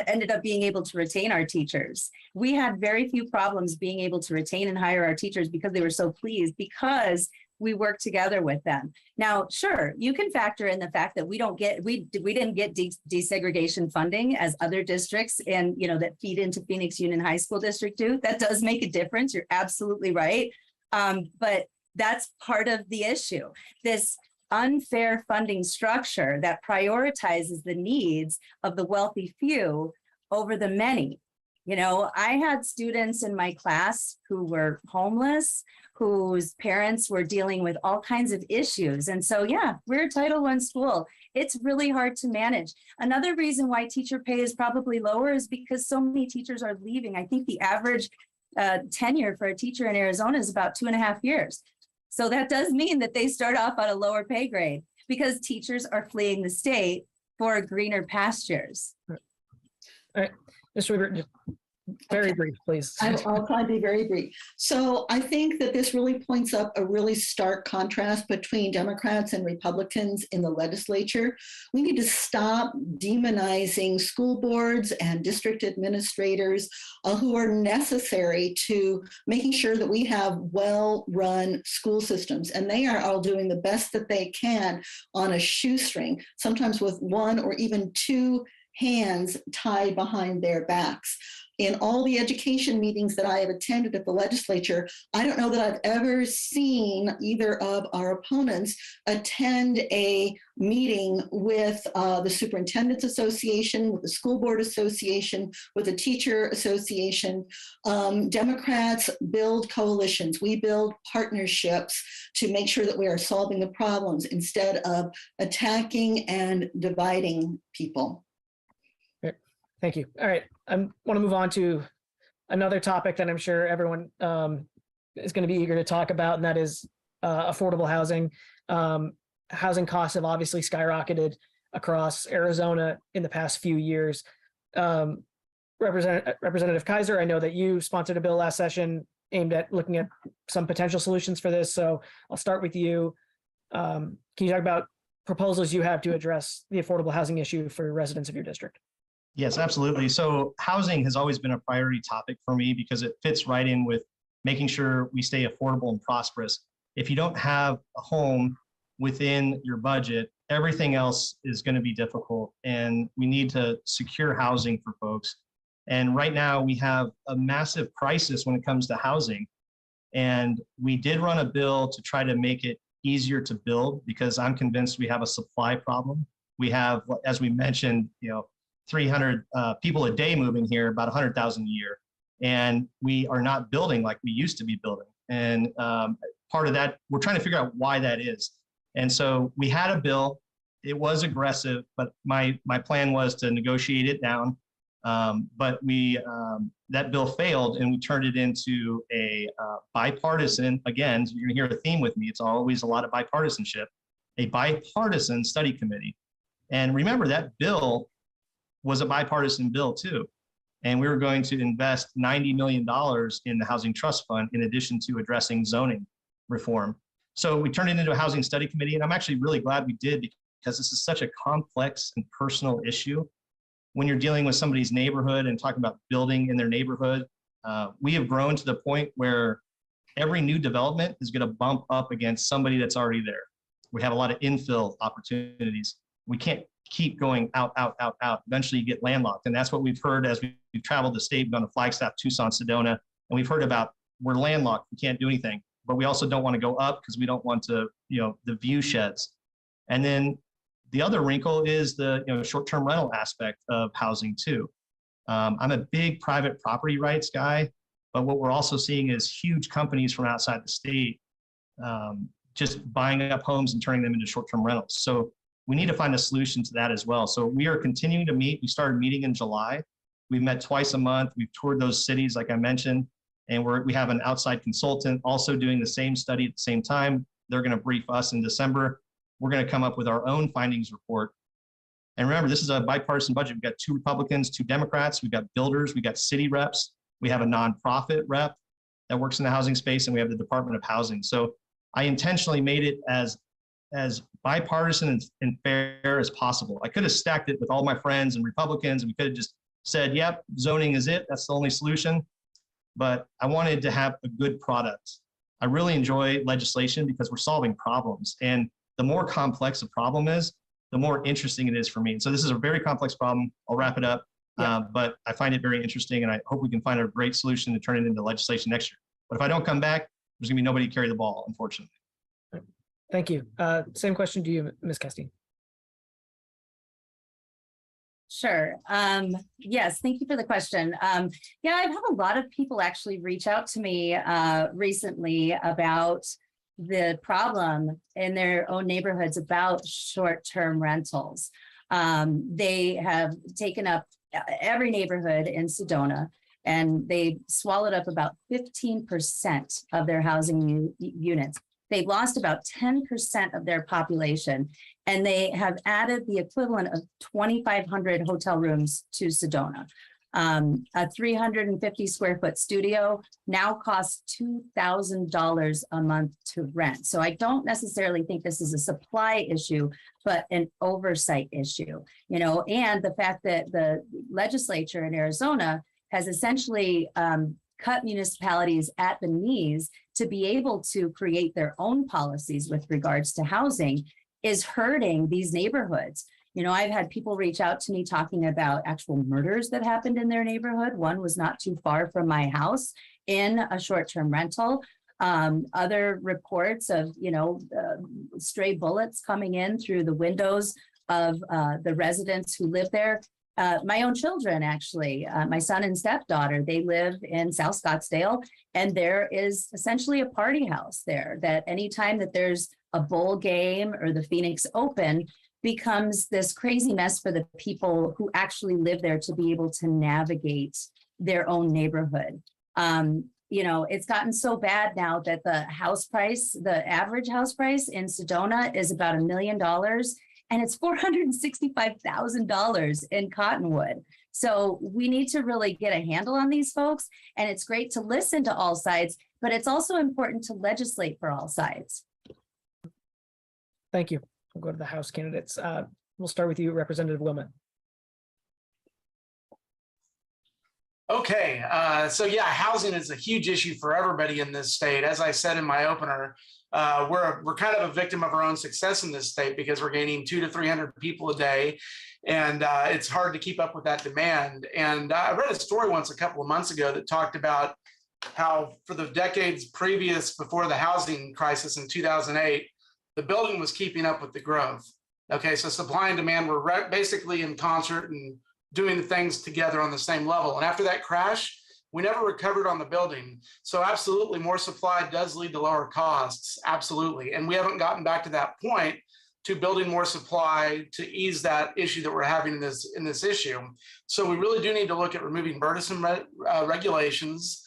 ended up being able to retain our teachers. We had very few problems being able to retain and hire our teachers because they were so pleased, because we work together with them. Now, sure, you can factor in the fact that we didn't get desegregation funding as other districts and, that feed into Phoenix Union High School District do. That does make a difference. You're absolutely right. But that's part of the issue. This unfair funding structure that prioritizes the needs of the wealthy few over the many. I had students in my class who were homeless, whose parents were dealing with all kinds of issues. And so, yeah, we're a Title I school. It's really hard to manage. Another reason why teacher pay is probably lower is because so many teachers are leaving. I think the average tenure for a teacher in Arizona is about 2.5 years. So that does mean that they start off on a lower pay grade because teachers are fleeing the state for greener pastures. All right, Ms. Schweibert, very brief, please. I'll try to be very brief. So I think that this really points up a really stark contrast between Democrats and Republicans in the legislature. We need to stop demonizing school boards and district administrators who are necessary to making sure that we have well-run school systems. And they are all doing the best that they can on a shoestring, sometimes with one or even two hands tied behind their backs. In all the education meetings that I have attended at the legislature, I don't know that I've ever seen either of our opponents attend a meeting with the Superintendent's Association, with the School Board Association, with the Teacher Association. Democrats build coalitions. We build partnerships to make sure that we are solving the problems instead of attacking and dividing people. Thank you. All right, I want to move on to another topic that I'm sure everyone is going to be eager to talk about, and that is affordable housing. Housing costs have obviously skyrocketed across Arizona in the past few years. Representative Kaiser, I know that you sponsored a bill last session aimed at looking at some potential solutions for this. So I'll start with you. Can you talk about proposals you have to address the affordable housing issue for residents of your district? Yes, absolutely. So housing has always been a priority topic for me because it fits right in with making sure we stay affordable and prosperous. If you don't have a home within your budget, everything else is going to be difficult, and we need to secure housing for folks. And right now we have a massive crisis when it comes to housing. And we did run a bill to try to make it easier to build because I'm convinced we have a supply problem. We have, as we mentioned, 300 people a day moving here, about 100,000 a year. And we are not building like we used to be building. And part of that, we're trying to figure out why that is. And so we had a bill, it was aggressive, but my plan was to negotiate it down. But that bill failed and we turned it into a bipartisan, again, you're gonna hear a theme with me, it's always a lot of bipartisanship, a bipartisan study committee. And remember that bill was a bipartisan bill too. And we were going to invest $90 million in the Housing Trust Fund in addition to addressing zoning reform. So we turned it into a housing study committee, and I'm actually really glad we did because this is such a complex and personal issue. When you're dealing with somebody's neighborhood and talking about building in their neighborhood, we have grown to the point where every new development is going to bump up against somebody that's already there. We have a lot of infill opportunities. We can't keep going out. Eventually you get landlocked. And that's what we've heard as we've traveled the state, we've gone to Flagstaff, Tucson, Sedona, and we've heard about we're landlocked, we can't do anything. But we also don't want to go up because we don't want to, the view sheds. And then the other wrinkle is the short-term rental aspect of housing too. I'm a big private property rights guy, but what we're also seeing is huge companies from outside the state just buying up homes and turning them into short-term rentals. So we need to find a solution to that as well. So we are continuing to meet. We started meeting in July. We've met twice a month. We've toured those cities, like I mentioned, and we have an outside consultant also doing the same study at the same time. They're going to brief us in December. We're going to come up with our own findings report. And remember, this is a bipartisan budget. We've got 2 Republicans, 2 Democrats. We've got builders. We've got city reps. We have a nonprofit rep that works in the housing space, and we have the Department of Housing. So I intentionally made it as bipartisan and fair as possible. I could have stacked it with all my friends and Republicans, and we could have just said, yep, zoning is it. That's the only solution. But I wanted to have a good product. I really enjoy legislation because we're solving problems. And the more complex a problem is, the more interesting it is for me. And so this is a very complex problem. I'll wrap it up. Yeah. But I find it very interesting, and I hope we can find a great solution to turn it into legislation next year. But if I don't come back, there's gonna be nobody to carry the ball, unfortunately. Thank you. Same question to you, Ms. Castine. Sure. Yes, thank you for the question. Yeah, I've had a lot of people actually reach out to me recently about the problem in their own neighborhoods about short-term rentals. They have taken up every neighborhood in Sedona, and they swallowed up about 15% of their housing units. They've lost about 10% of their population, and they have added the equivalent of 2,500 hotel rooms to Sedona. A 350 square foot studio now costs $2,000 a month to rent. So I don't necessarily think this is a supply issue, but an oversight issue, and the fact that the legislature in Arizona has essentially cut municipalities at the knees to be able to create their own policies with regards to housing is hurting these neighborhoods. I've had people reach out to me talking about actual murders that happened in their neighborhood. One was not too far from my house in a short-term rental. Other reports of, stray bullets coming in through the windows of the residents who live there. My own children, actually, my son and stepdaughter, they live in South Scottsdale, and there is essentially a party house there that anytime that there's a bowl game or the Phoenix Open becomes this crazy mess for the people who actually live there to be able to navigate their own neighborhood. It's gotten so bad now that the average house price in Sedona is about $1 million. And it's $465,000 in Cottonwood. So we need to really get a handle on these folks. And it's great to listen to all sides, but it's also important to legislate for all sides. Thank you. We'll go to the House candidates. We'll start with you, Representative Wilmot. Okay, so yeah, housing is a huge issue for everybody in this state. As I said in my opener, we're kind of a victim of our own success in this state because we're gaining 200 to 300 people a day, and it's hard to keep up with that demand. And I read a story once a couple of months ago that talked about how for the decades previous, before the housing crisis in 2008, the building was keeping up with the growth. Okay, so supply and demand were basically in concert and doing things together on the same level. And after that crash, we never recovered on the building. So absolutely, more supply does lead to lower costs, absolutely. And we haven't gotten back to that point to building more supply to ease that issue that we're having in this issue. So we really do need to look at removing burdensome regulations.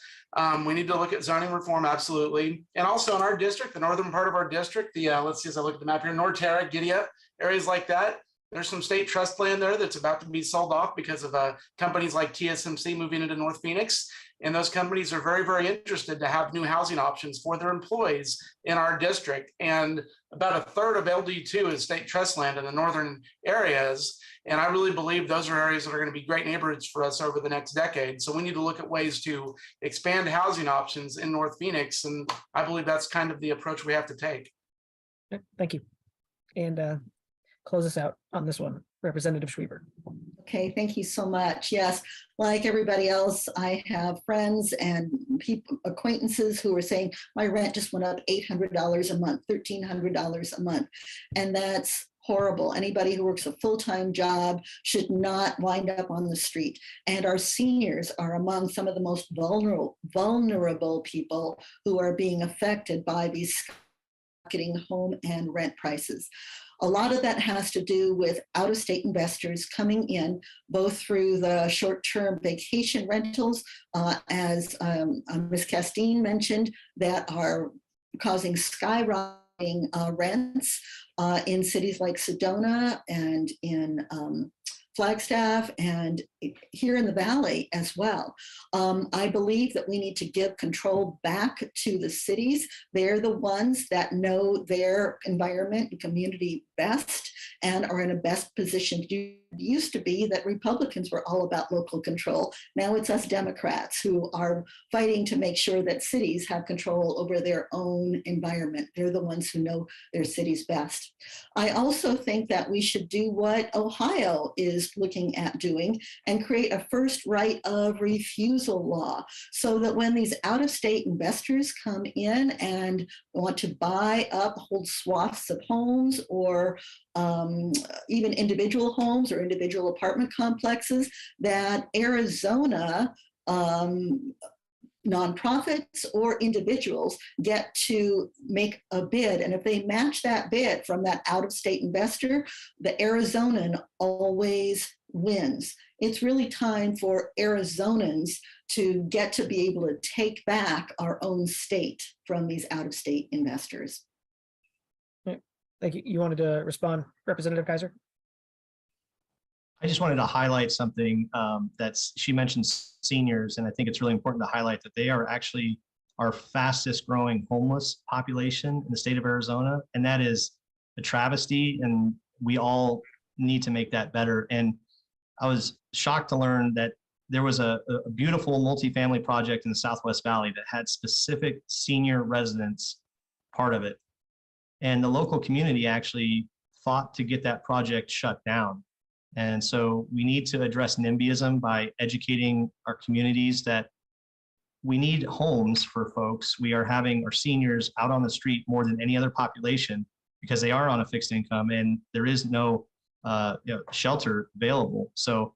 We need to look at zoning reform, absolutely. And also in our district, the northern part of our district, let's see as I look at the map here, Norterra, Gidea, areas like that, There's some state trust land there that's about to be sold off because of companies like TSMC moving into North Phoenix. And those companies are very, very interested to have new housing options for their employees in our district. And about a third of LD2 is state trust land in the northern areas. And I really believe those are areas that are going to be great neighborhoods for us over the next decade. So we need to look at ways to expand housing options in North Phoenix. And I believe that's kind of the approach we have to take. Thank you. And close us out on this one, Representative Schweibert. Okay, thank you so much. Yes, like everybody else, I have friends and people, acquaintances who are saying my rent just went up $800 a month, $1,300 a month, and that's horrible. Anybody who works a full-time job should not wind up on the street. And our seniors are among some of the most vulnerable people who are being affected by these skyrocketing home and rent prices. A lot of that has to do with out-of-state investors coming in, both through the short-term vacation rentals, as Ms. Castine mentioned, that are causing skyrocketing rents in cities like Sedona and in Flagstaff and here in the Valley as well. I believe that we need to give control back to the cities. They're the ones that know their environment and community best and are in a best position to do. It used to be that Republicans were all about local control. Now it's us Democrats who are fighting to make sure that cities have control over their own environment. They're the ones who know their cities best. I also think that we should do what Ohio is looking at doing and create a first right of refusal law so that when these out-of-state investors come in and want to buy up whole swaths of homes or even individual homes or individual apartment complexes, that Arizona nonprofits or individuals get to make a bid. And if they match that bid from that out-of-state investor, the Arizonan always wins. It's really time for Arizonans to get to be able to take back our own state from these out-of-state investors. Thank you. You wanted to respond, Representative Kaiser? I just wanted to highlight something she mentioned seniors, and I think it's really important to highlight that they are actually our fastest growing homeless population in the state of Arizona, and that is a travesty, and we all need to make that better. And I was shocked to learn that there was a beautiful multifamily project in the Southwest Valley that had specific senior residence part of it. And the local community actually fought to get that project shut down. And so we need to address NIMBYism by educating our communities that we need homes for folks. We are having our seniors out on the street more than any other population because they are on a fixed income and there is no shelter available. So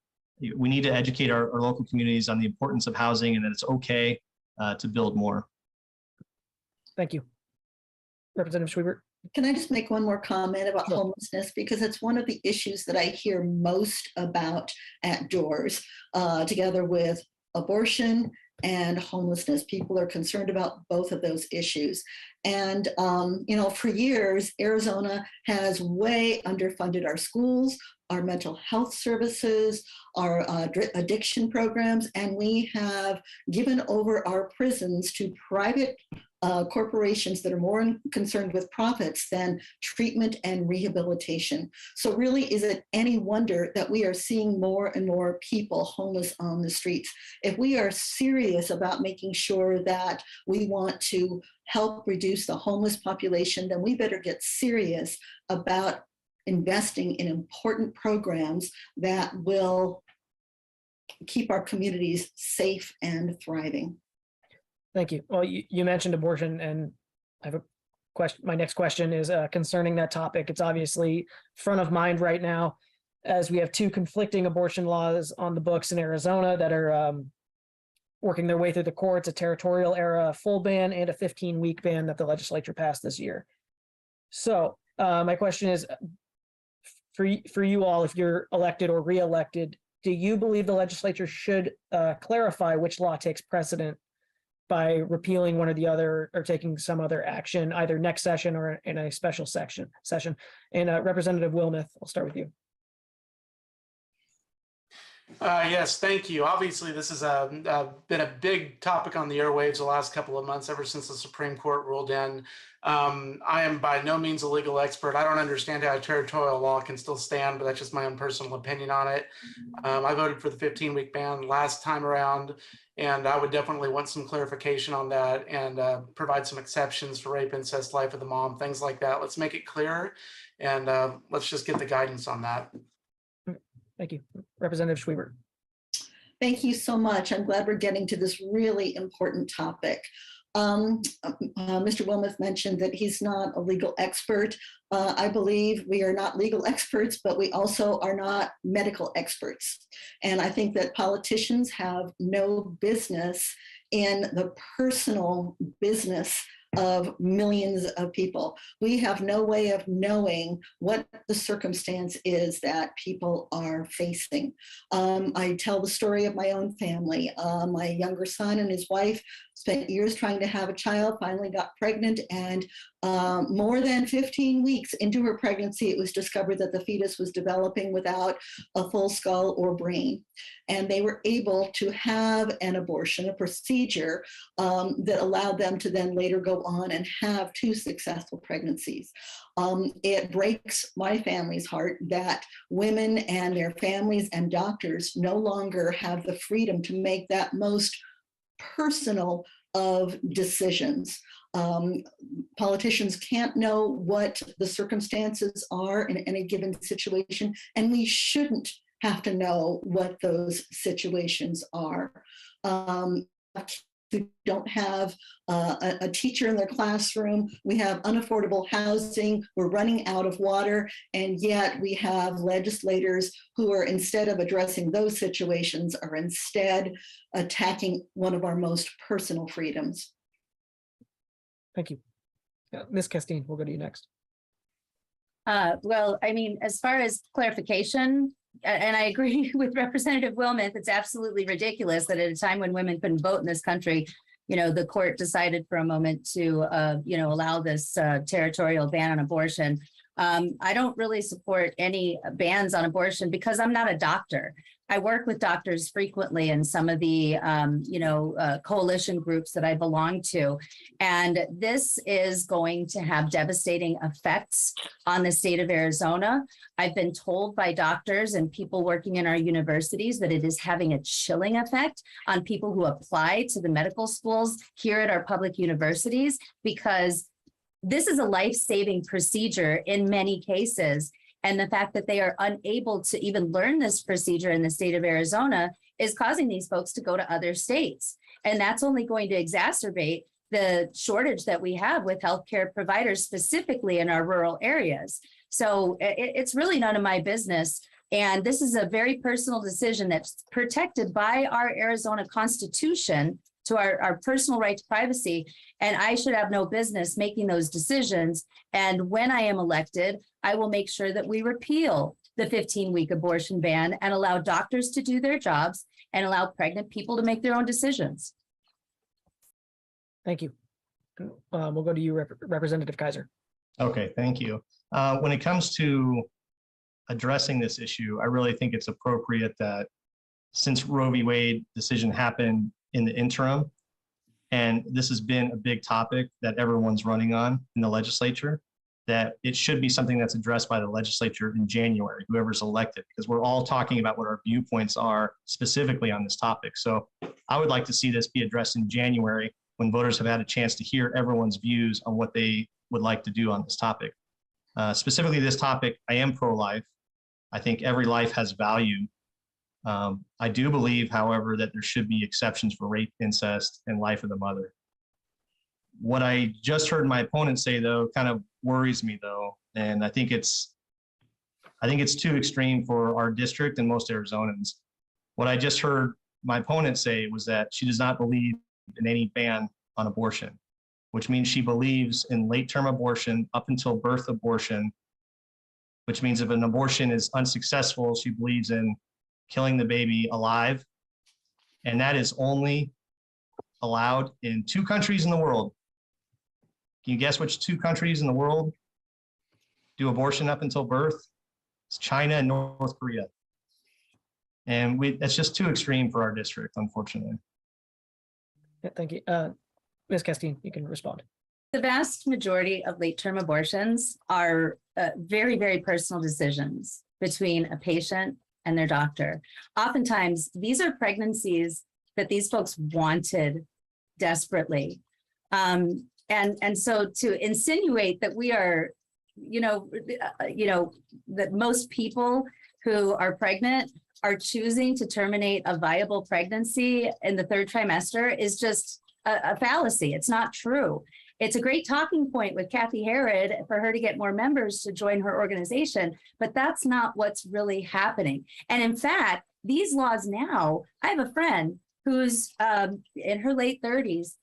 we need to educate our local communities on the importance of housing and that it's okay to build more. Thank you. Representative Schweibert. Can I just make one more comment about Sure. homelessness? Because it's one of the issues that I hear most about at doors, together with abortion and homelessness. People are concerned about both of those issues. And, for years, Arizona has way underfunded our schools, our mental health services, our addiction programs, and we have given over our prisons to private corporations that are more concerned with profits than treatment and rehabilitation. So really, is it any wonder that we are seeing more and more people homeless on the streets? If we are serious about making sure that we want to help reduce the homeless population, then we better get serious about investing in important programs that will keep our communities safe and thriving. Thank you. Well, you mentioned abortion, and I have a question. My next question is concerning that topic. It's obviously front of mind right now, as we have two conflicting abortion laws on the books in Arizona that are working their way through the courts, a territorial era full ban and a 15-week ban that the legislature passed this year. So my question is, for you all, if you're elected or re-elected, do you believe the legislature should clarify which law takes precedent by repealing one or the other or taking some other action, either next session or in a special session? And Representative Wilmoth, I'll start with you. Yes, thank you. Obviously, this has been a big topic on the airwaves the last couple of months, ever since the Supreme Court ruled in. I am by no means a legal expert. I don't understand how territorial law can still stand, but that's just my own personal opinion on it. I voted for the 15-week ban last time around, and I would definitely want some clarification on that and provide some exceptions for rape, incest, life of the mom, things like that. Let's make it clear, and let's just get the guidance on that. Thank you. Representative Schweibert. Thank you so much. I'm glad we're getting to this really important topic. Mr. Wilmoth mentioned that he's not a legal expert. I believe we are not legal experts, but we also are not medical experts. And I think that politicians have no business in the personal business of millions of people. We have no way of knowing what the circumstance is that people are facing. I tell the story of my own family. My younger son and his wife spent years trying to have a child, finally got pregnant, and more than 15 weeks into her pregnancy, it was discovered that the fetus was developing without a full skull or brain. And they were able to have an abortion, a procedure that allowed them to then later go on and have 2 successful pregnancies. It breaks my family's heart that women and their families and doctors no longer have the freedom to make that most personal of decisions. Politicians can't know what the circumstances are in any given situation, and we shouldn't have to know what those situations are. Who don't have a teacher in their classroom, we have unaffordable housing, we're running out of water, and yet we have legislators who are, instead of addressing those situations, are instead attacking one of our most personal freedoms. Thank you. Ms. Castine, we'll go to you next. Well, I mean, as far as clarification, and I agree with Representative Wilmoth, it's absolutely ridiculous that at a time when women couldn't vote in this country, you know, the court decided for a moment to, you know, allow this territorial ban on abortion. I don't really support any bans on abortion because I'm not a doctor. I work with doctors frequently in some of the, coalition groups that I belong to. And this is going to have devastating effects on the state of Arizona. I've been told by doctors and people working in our universities that it is having a chilling effect on people who apply to the medical schools here at our public universities, because this is a life-saving procedure in many cases. And the fact that they are unable to even learn this procedure in the state of Arizona is causing these folks to go to other states. And that's only going to exacerbate the shortage that we have with healthcare providers, specifically in our rural areas. So it's really none of my business. And this is a very personal decision that's protected by our Arizona Constitution to our personal right to privacy. And I should have no business making those decisions. And when I am elected, I will make sure that we repeal the 15-week abortion ban and allow doctors to do their jobs and allow pregnant people to make their own decisions. Thank you. We'll go to you, Representative Kaiser. Okay, thank you. When it comes to addressing this issue, I really think it's appropriate that since Roe v. Wade decision happened in the interim, and this has been a big topic that everyone's running on in the legislature, that it should be something that's addressed by the legislature in January, whoever's elected, because we're all talking about what our viewpoints are specifically on this topic. So I would like to see this be addressed in January when voters have had a chance to hear everyone's views on what they would like to do on this topic. Specifically this topic, I am pro-life. I think every life has value. I do believe, however, that there should be exceptions for rape, incest, and life of the mother. What I just heard my opponent say, though, kind of worries me, though, and I think it's too extreme for our district and most Arizonans. What I just heard my opponent say was that she does not believe in any ban on abortion, which means she believes in late-term abortion up until birth abortion, which means if an abortion is unsuccessful, she believes in killing the baby alive. And that is only allowed in 2 countries in the world. Can you guess which 2 countries in the world do abortion up until birth? It's China and North Korea. And that's just too extreme for our district, unfortunately. Yeah, thank you. Ms. Castine, you can respond. The vast majority of late-term abortions are very, very personal decisions between a patient and their doctor. Oftentimes, these are pregnancies that these folks wanted desperately. And so to insinuate that we are, that most people who are pregnant are choosing to terminate a viable pregnancy in the third trimester is just a fallacy. It's not true. It's a great talking point with Kathy Herod for her to get more members to join her organization, but that's not what's really happening. And in fact, these laws now, I have a friend who's in her late 30s,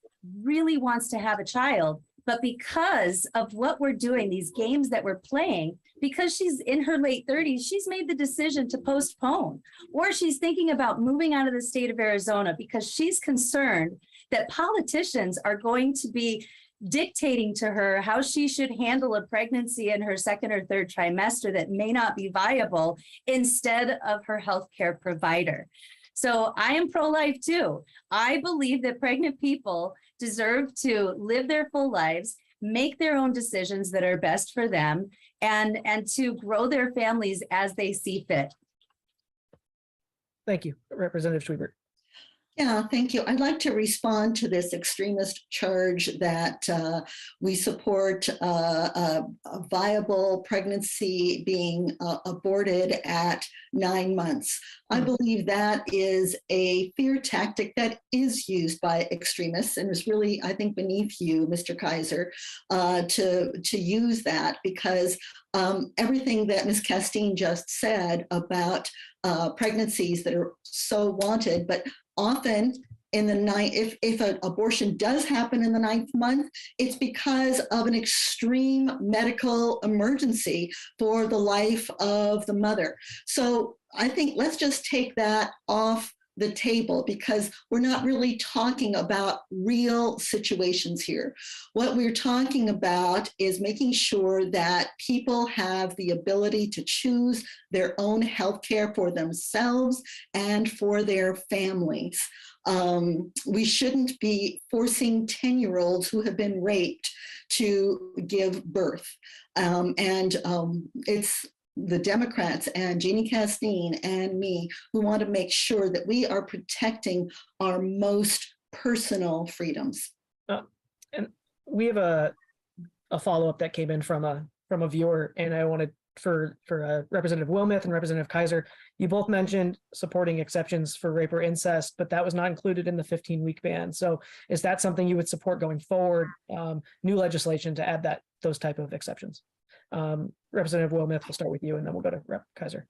really wants to have a child, but because of what we're doing, these games that we're playing, because she's in her late 30s, she's made the decision to postpone, or she's thinking about moving out of the state of Arizona because she's concerned that politicians are going to be dictating to her how she should handle a pregnancy in her second or third trimester that may not be viable instead of her healthcare provider. So I am pro-life too. I believe that pregnant people deserve to live their full lives, make their own decisions that are best for them, and to grow their families as they see fit. Thank you, Representative Schweibert. Yeah, thank you. I'd like to respond to this extremist charge that we support a viable pregnancy being aborted at 9 months. I believe that is a fear tactic that is used by extremists, and is really, I think, beneath you, Mr. Kaiser, to use that, because everything that Ms. Castine just said about pregnancies that are so wanted, but often in the ninth, if an abortion does happen in the 9th month, it's because of an extreme medical emergency for the life of the mother. So I think let's just take that off the table, because we're not really talking about real situations here. What we're talking about is making sure that people have the ability to choose their own health care for themselves and for their families. We shouldn't be forcing 10-year-olds who have been raped to give birth. It's the Democrats and Jeannie Castine and me who want to make sure that we are protecting our most personal freedoms. And we have a follow-up that came in from a viewer, and I wanted for Representative Wilmoth and Representative Kaiser, you both mentioned supporting exceptions for rape or incest, but that was not included in the 15-week ban. So is that something you would support going forward, new legislation to add those type of exceptions? Representative Wilmoth, we'll start with you, and then we'll go to Rep. Kaiser.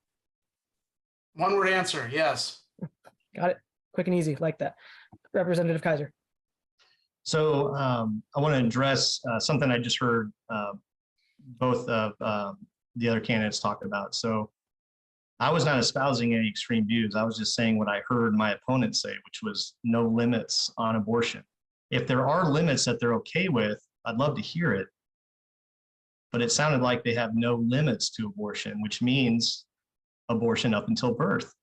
One word answer, yes. Got it. Quick and easy, like that. Representative Kaiser. So I want to address something I just heard both of the other candidates talk about. So I was not espousing any extreme views. I was just saying what I heard my opponent say, which was no limits on abortion. If there are limits that they're okay with, I'd love to hear it. But it sounded like they have no limits to abortion, which means abortion up until birth.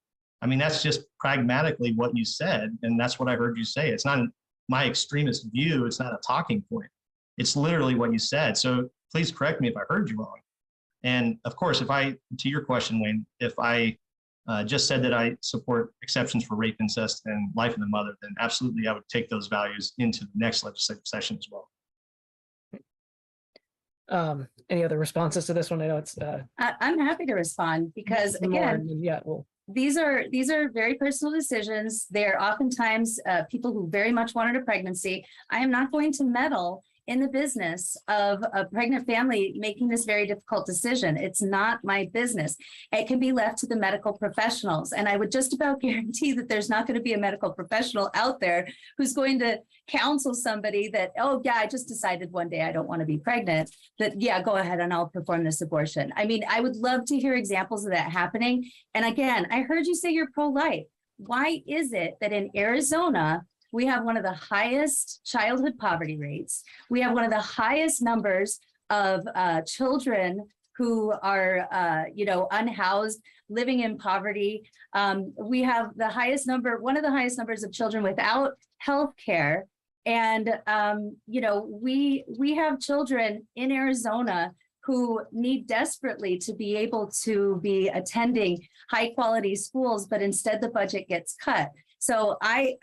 I mean, that's just pragmatically what you said, and that's what I heard you say. It's not my extremist view. It's not a talking point. It's literally what you said. So please correct me if I heard you wrong. And of course, to your question, Wayne, if I just said that I support exceptions for rape, incest, and life of the mother, then absolutely I would take those values into the next legislative session as well. Any other responses to this one? I know it's I'm happy to respond, because again, these are very personal decisions. They're oftentimes people who very much wanted a pregnancy. I am not going to meddle in the business of a pregnant family making this very difficult decision. It's not my business. It can be left to the medical professionals. And I would just about guarantee that there's not going to be a medical professional out there who's going to counsel somebody that, oh yeah, I just decided one day I don't want to be pregnant, that yeah, go ahead and I'll perform this abortion. I mean, I would love to hear examples of that happening. And again, I heard you say you're pro-life. Why is it that in Arizona, we have one of the highest childhood poverty rates? We have one of the highest numbers of children who are, unhoused. living in poverty. We have one of the highest numbers of children without health care. And, we have children in Arizona who need desperately to be able to be attending high quality schools, but instead the budget gets cut. So I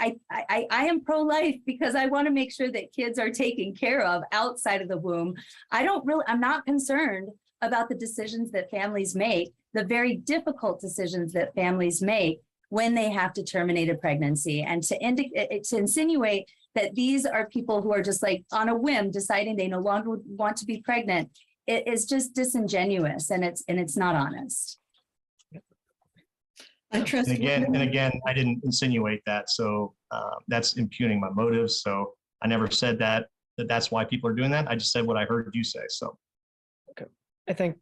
am pro-life because I want to make sure that kids are taken care of outside of the womb. I'm not concerned about the decisions that families make, the very difficult decisions that families make when they have to terminate a pregnancy, and to insinuate that these are people who are just like on a whim deciding they no longer want to be pregnant. It is just disingenuous, and it's not honest. I trust. And again, I didn't insinuate that. So that's impugning my motives. So I never said that's why people are doing that. I just said what I heard you say. So. Okay. I think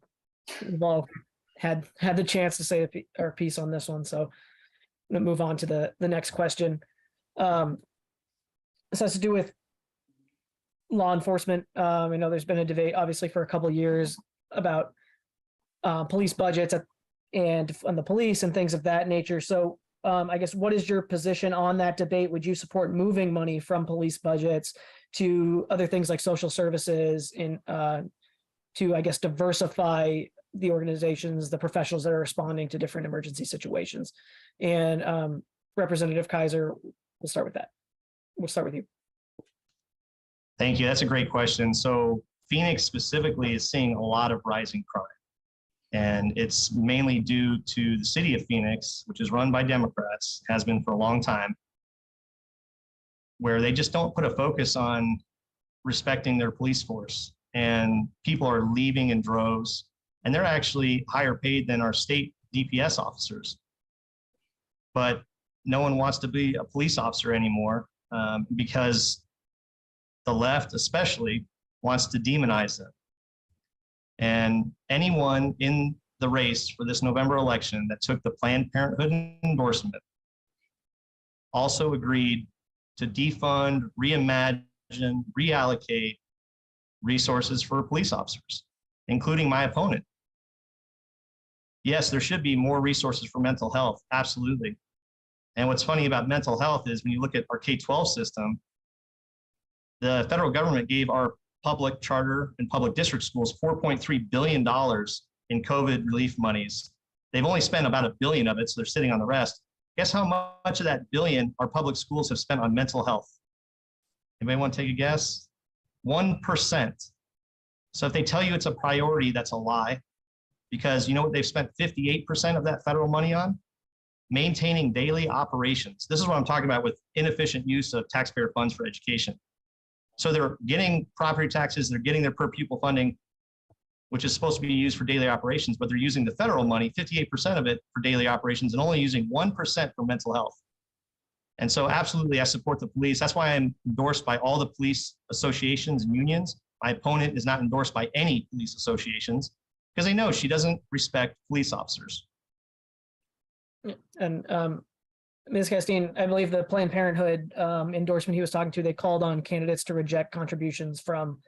we've all had the chance to say our piece on this one. So I'm going to move on to the next question. This has to do with law enforcement. I know there's been a debate, obviously, for a couple of years about police budgets and the police and things of that nature. So I guess, what is your position on that debate? Would you support moving money from police budgets to other things like social services to, I guess, diversify the organizations, the professionals that are responding to different emergency situations? And Representative Kaiser, we'll start with that. We'll start with you. Thank you. That's a great question. So Phoenix specifically is seeing a lot of rising crime. And it's mainly due to the city of Phoenix, which is run by Democrats, has been for a long time, where they just don't put a focus on respecting their police force. And people are leaving in droves, and they're actually higher paid than our state DPS officers. But no one wants to be a police officer anymore because the left especially wants to demonize them. And anyone in the race for this November election that took the Planned Parenthood endorsement also agreed to defund, reimagine, reallocate resources for police officers, including my opponent. Yes, there should be more resources for mental health, absolutely. And what's funny about mental health is when you look at our K-12 system, the federal government gave our public charter and public district schools $4.3 billion in COVID relief monies. They've only spent about $1 billion of it, so they're sitting on the rest. Guess how much of that billion our public schools have spent on mental health? Anybody want to take a guess? 1%. So if they tell you it's a priority, that's a lie, because you know what they've spent 58% of that federal money on? Maintaining daily operations. This is what I'm talking about with inefficient use of taxpayer funds for education. So they're getting property taxes, they're getting their per pupil funding, which is supposed to be used for daily operations, but they're using the federal money, 58% of it for daily operations, and only using 1% for mental health. And so absolutely, I support the police. That's why I'm endorsed by all the police associations and unions. My opponent is not endorsed by any police associations because they know she doesn't respect police officers. And Ms. Castine, I believe the Planned Parenthood endorsement he was talking to, they called on candidates to reject contributions from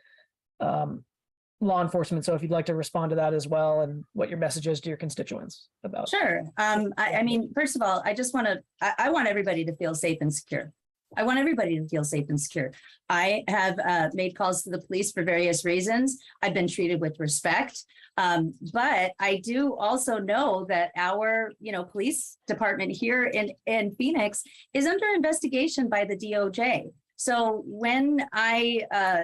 law enforcement. So if you'd like to respond to that as well, and what your message is to your constituents about. Sure. I mean, first of all, I want everybody to feel safe and secure. I want everybody to feel safe and secure. I have made calls to the police for various reasons. I've been treated with respect. But I do also know that our, police department here in Phoenix is under investigation by the DOJ. So when I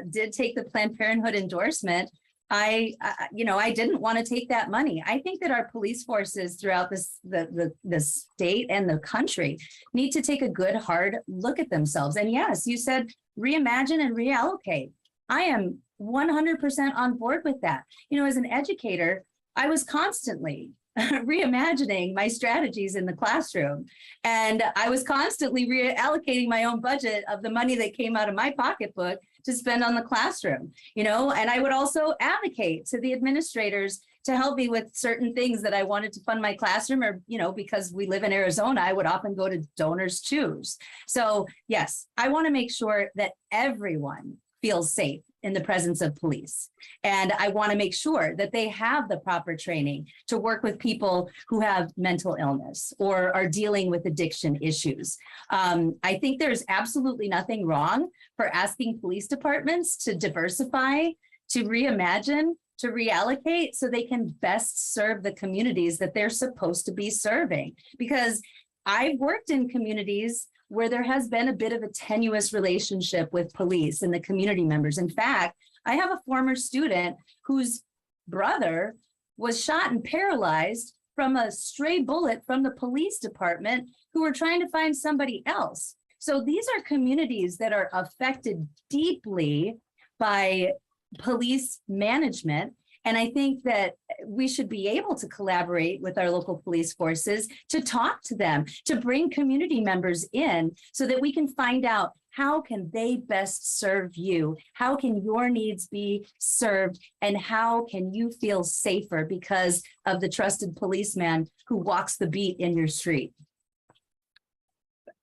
did take the Planned Parenthood endorsement, I didn't want to take that money. I think that our police forces throughout the state and the country need to take a good, hard look at themselves. And yes, you said reimagine and reallocate. I am 100% on board with that. As an educator, I was constantly reimagining my strategies in the classroom. And I was constantly reallocating my own budget of the money that came out of my pocketbook to spend on the classroom, and I would also advocate to the administrators to help me with certain things that I wanted to fund my classroom, or, because we live in Arizona, I would often go to Donors Choose. So yes, I want to make sure that everyone feels safe in the presence of police. And I want to make sure that they have the proper training to work with people who have mental illness or are dealing with addiction issues. I think there's absolutely nothing wrong for asking police departments to diversify, to reimagine, to reallocate so they can best serve the communities that they're supposed to be serving. Because I've worked in communities where there has been a bit of a tenuous relationship with police and the community members. In fact, I have a former student whose brother was shot and paralyzed from a stray bullet from the police department who were trying to find somebody else. So these are communities that are affected deeply by police management. And I think that we should be able to collaborate with our local police forces to talk to them, to bring community members in so that we can find out how can they best serve you? How can your needs be served? And how can you feel safer because of the trusted policeman who walks the beat in your street?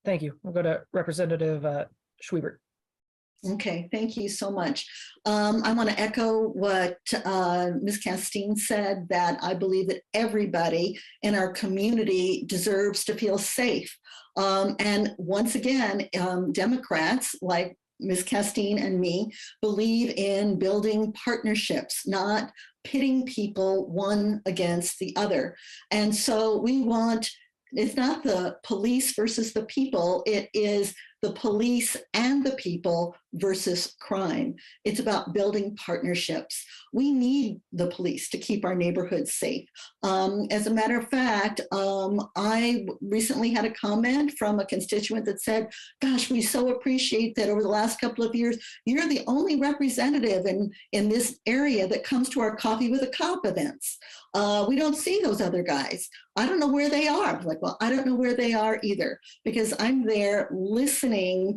Thank you. We'll go to Representative Schweibert. Okay, thank you so much. I want to echo what Ms. Castine said, that I believe that everybody in our community deserves to feel safe. And once again, Democrats like Ms. Castine and me believe in building partnerships, not pitting people one against the other. And so we want, it's not the police versus the people, it is the police and the people versus crime. It's about building partnerships. We need the police to keep our neighborhoods safe. As a matter of fact, I recently had a comment from a constituent that said, gosh, we so appreciate that over the last couple of years, you're the only representative in this area that comes to our Coffee with a Cop events. We don't see those other guys. I don't know where they are. I'm like, well, I don't know where they are either, because I'm there listening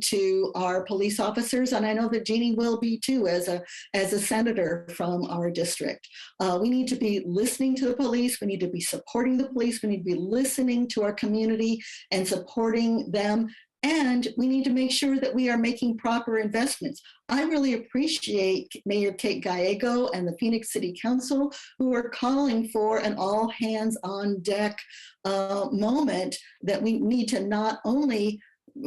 to our police officers, and I know that Jeannie will be too, as a senator from our district. We need to be listening to the police. We need to be supporting the police. We need to be listening to our community and supporting them. And we need to make sure that we are making proper investments. I really appreciate Mayor Kate Gallego and the Phoenix City Council, who are calling for an all hands on deck moment, that we need to not only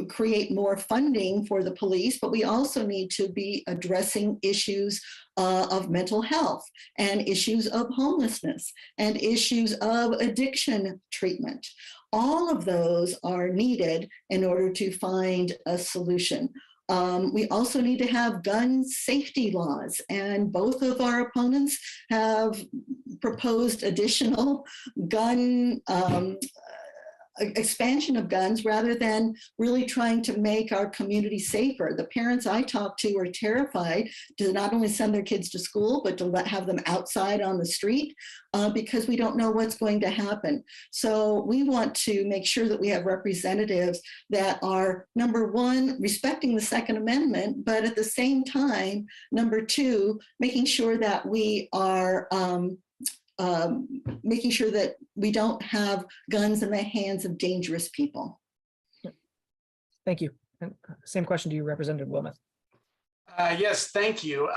create more funding for the police, but we also need to be addressing issues of mental health and issues of homelessness and issues of addiction treatment. All of those are needed in order to find a solution. We also need to have gun safety laws, and both of our opponents have proposed additional gun expansion of guns rather than really trying to make our community safer. The parents I talk to are terrified to not only send their kids to school, but to have them outside on the street because we don't know what's going to happen. So we want to make sure that we have representatives that are, number one, respecting the Second Amendment, but at the same time, number two, making sure that we are making sure that we don't have guns in the hands of dangerous people. Thank you. And same question to you, Representative Wilmoth. Yes, thank you.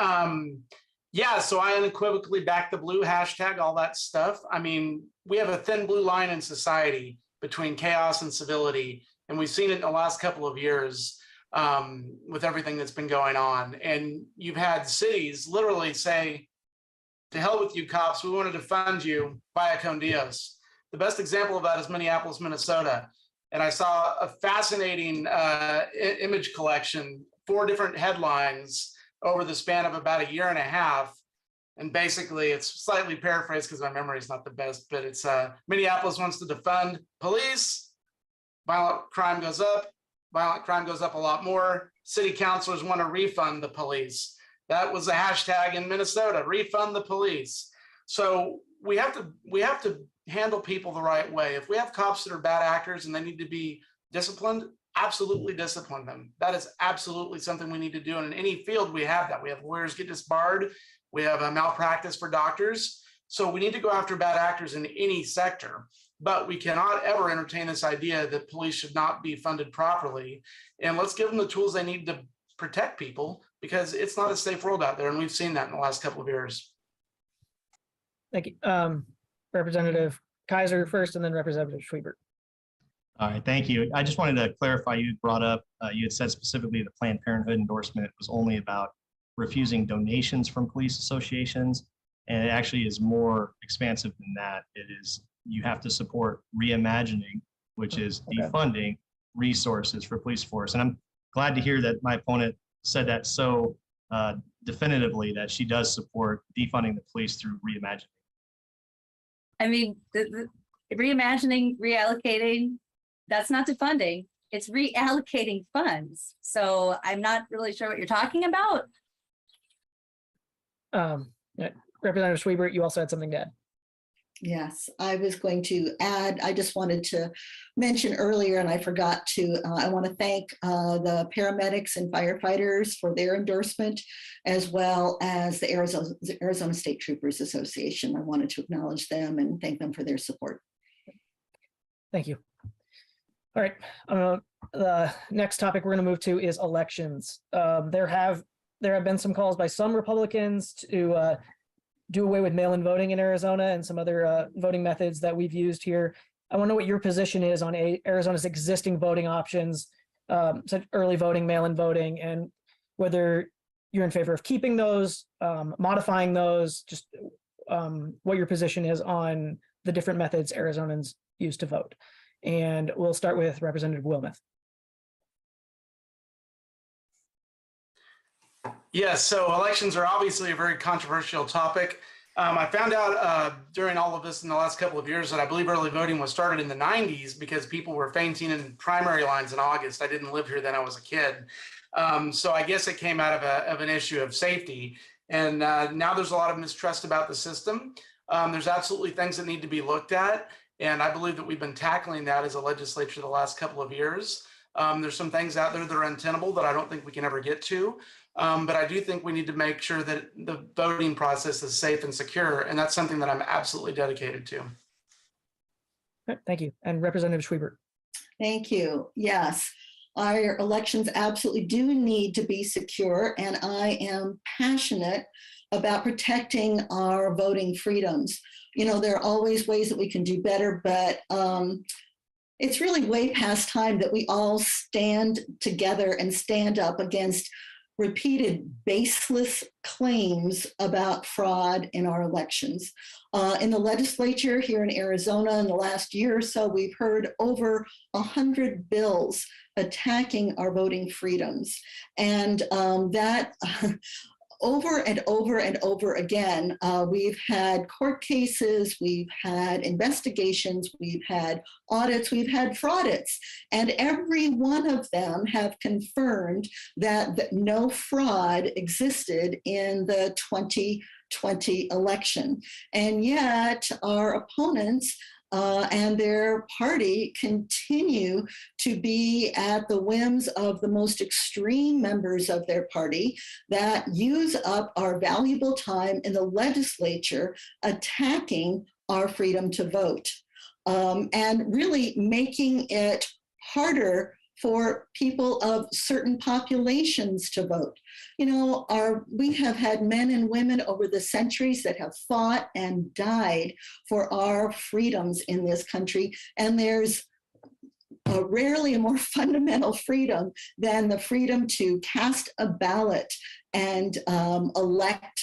Yeah, so I unequivocally back the blue, hashtag, all that stuff. I mean, we have a thin blue line in society between chaos and civility, and we've seen it in the last couple of years with everything that's been going on. And you've had cities literally say, to hell with you cops, we want to defund you, via con Dios. The best example of that is Minneapolis, Minnesota. And I saw a fascinating image collection, 4 different headlines over the span of about a year and a half. And basically it's slightly paraphrased because my memory is not the best, but it's Minneapolis wants to defund police, violent crime goes up a lot more. City councilors want to refund the police. That was a hashtag in Minnesota, refund the police. So we have to handle people the right way. If we have cops that are bad actors and they need to be disciplined, absolutely discipline them. That is absolutely something we need to do. And in any field, we have that. We have lawyers get disbarred. We have a malpractice for doctors. So we need to go after bad actors in any sector. But we cannot ever entertain this idea that police should not be funded properly. And let's give them the tools they need to protect people, because it's not a safe world out there. And we've seen that in the last couple of years. Thank you. Representative Kaiser first, and then Representative Schweibert. All right, thank you. I just wanted to clarify, you brought up, you had said specifically the Planned Parenthood endorsement was only about refusing donations from police associations. And it actually is more expansive than that. It is, you have to support reimagining, which is defunding resources for police force. And I'm glad to hear that my opponent said that so definitively, that she does support defunding the police through reimagining. I mean, the reimagining, reallocating, that's not defunding, it's reallocating funds. So I'm not really sure what you're talking about. Representative Schweibert, you also had something to add. Yes, I was going to add, I just wanted to mention earlier, and I forgot to, I want to thank the paramedics and firefighters for their endorsement, as well as the Arizona State Troopers Association. I wanted to acknowledge them and thank them for their support. Thank you. All right, the next topic we're going to move to is elections. There have been some calls by some Republicans to do away with mail-in voting in Arizona and some other voting methods that we've used here. I want to know what your position is on Arizona's existing voting options, such early voting, mail-in voting, and whether you're in favor of keeping those, modifying those, just what your position is on the different methods Arizonans use to vote. And we'll start with Representative Wilmoth. Yes, so elections are obviously a very controversial topic. I found out during all of this in the last couple of years that I believe early voting was started in the 90s because people were fainting in primary lines in August. I didn't live here then, I was a kid. So I guess it came out of an issue of safety. And now there's a lot of mistrust about the system. There's absolutely things that need to be looked at. And I believe that we've been tackling that as a legislature the last couple of years. There's some things out there that are untenable that I don't think we can ever get to. But I do think we need to make sure that the voting process is safe and secure. And that's something that I'm absolutely dedicated to. Thank you. And Representative Schweibert. Thank you. Yes, our elections absolutely do need to be secure, and I am passionate about protecting our voting freedoms. You know, there are always ways that we can do better, but it's really way past time that we all stand together and stand up against repeated baseless claims about fraud in our elections. In the legislature here in Arizona in the last year or so, we've heard over 100 bills attacking our voting freedoms. And that over and over and over again, we've had court cases, we've had investigations, we've had audits, we've had fraudits, and every one of them have confirmed that no fraud existed in the 2020 election. And yet our opponents and their party continue to be at the whims of the most extreme members of their party that use up our valuable time in the legislature attacking our freedom to vote, and really making it harder for people of certain populations to vote. You know, we have had men and women over the centuries that have fought and died for our freedoms in this country. And there's rarely a more fundamental freedom than the freedom to cast a ballot and elect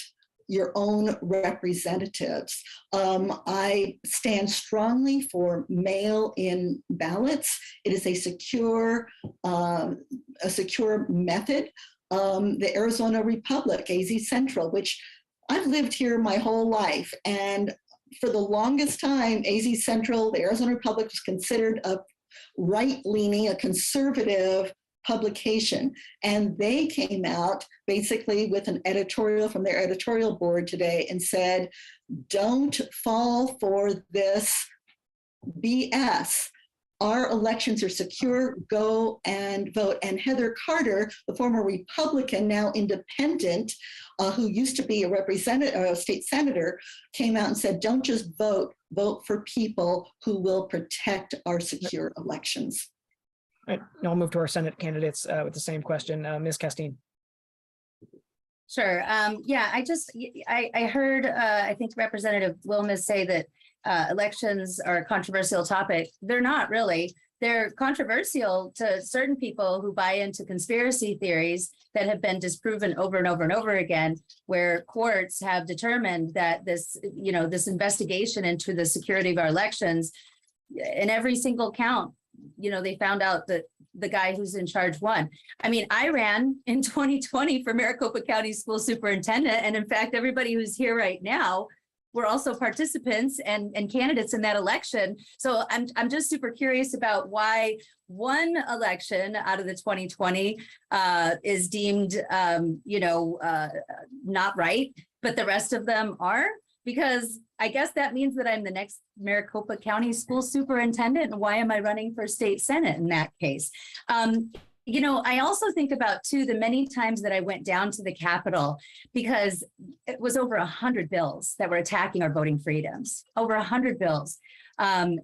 your own representatives. I stand strongly for mail-in ballots. It is a secure method. The Arizona Republic, AZ Central, which I've lived here my whole life, and for the longest time, AZ Central, the Arizona Republic, was considered a right-leaning, a conservative publication. And they came out basically with an editorial from their editorial board today and said, don't fall for this BS. Our elections are secure, go and vote. And Heather Carter, the former Republican, now independent, who used to be a representative, a state senator, came out and said, don't just vote, vote for people who will protect our secure elections. All right, now I'll move to our Senate candidates with the same question. Ms. Castine. Sure. Yeah, I heard, I think Representative Wilmes say that elections are a controversial topic. They're not really. They're controversial to certain people who buy into conspiracy theories that have been disproven over and over and over again, where courts have determined that this, this investigation into the security of our elections, in every single count, they found out that the guy who's in charge won. I mean, I ran in 2020 for Maricopa County School Superintendent. And in fact, everybody who's here right now were also participants and candidates in that election. So I'm just super curious about why one election out of the 2020 is deemed, not right, but the rest of them are. Because I guess that means that I'm the next Maricopa County School Superintendent. And why am I running for state Senate in that case? I also think about, too, the many times that I went down to the Capitol, because it was over 100 bills that were attacking our voting freedoms, over 100 bills. I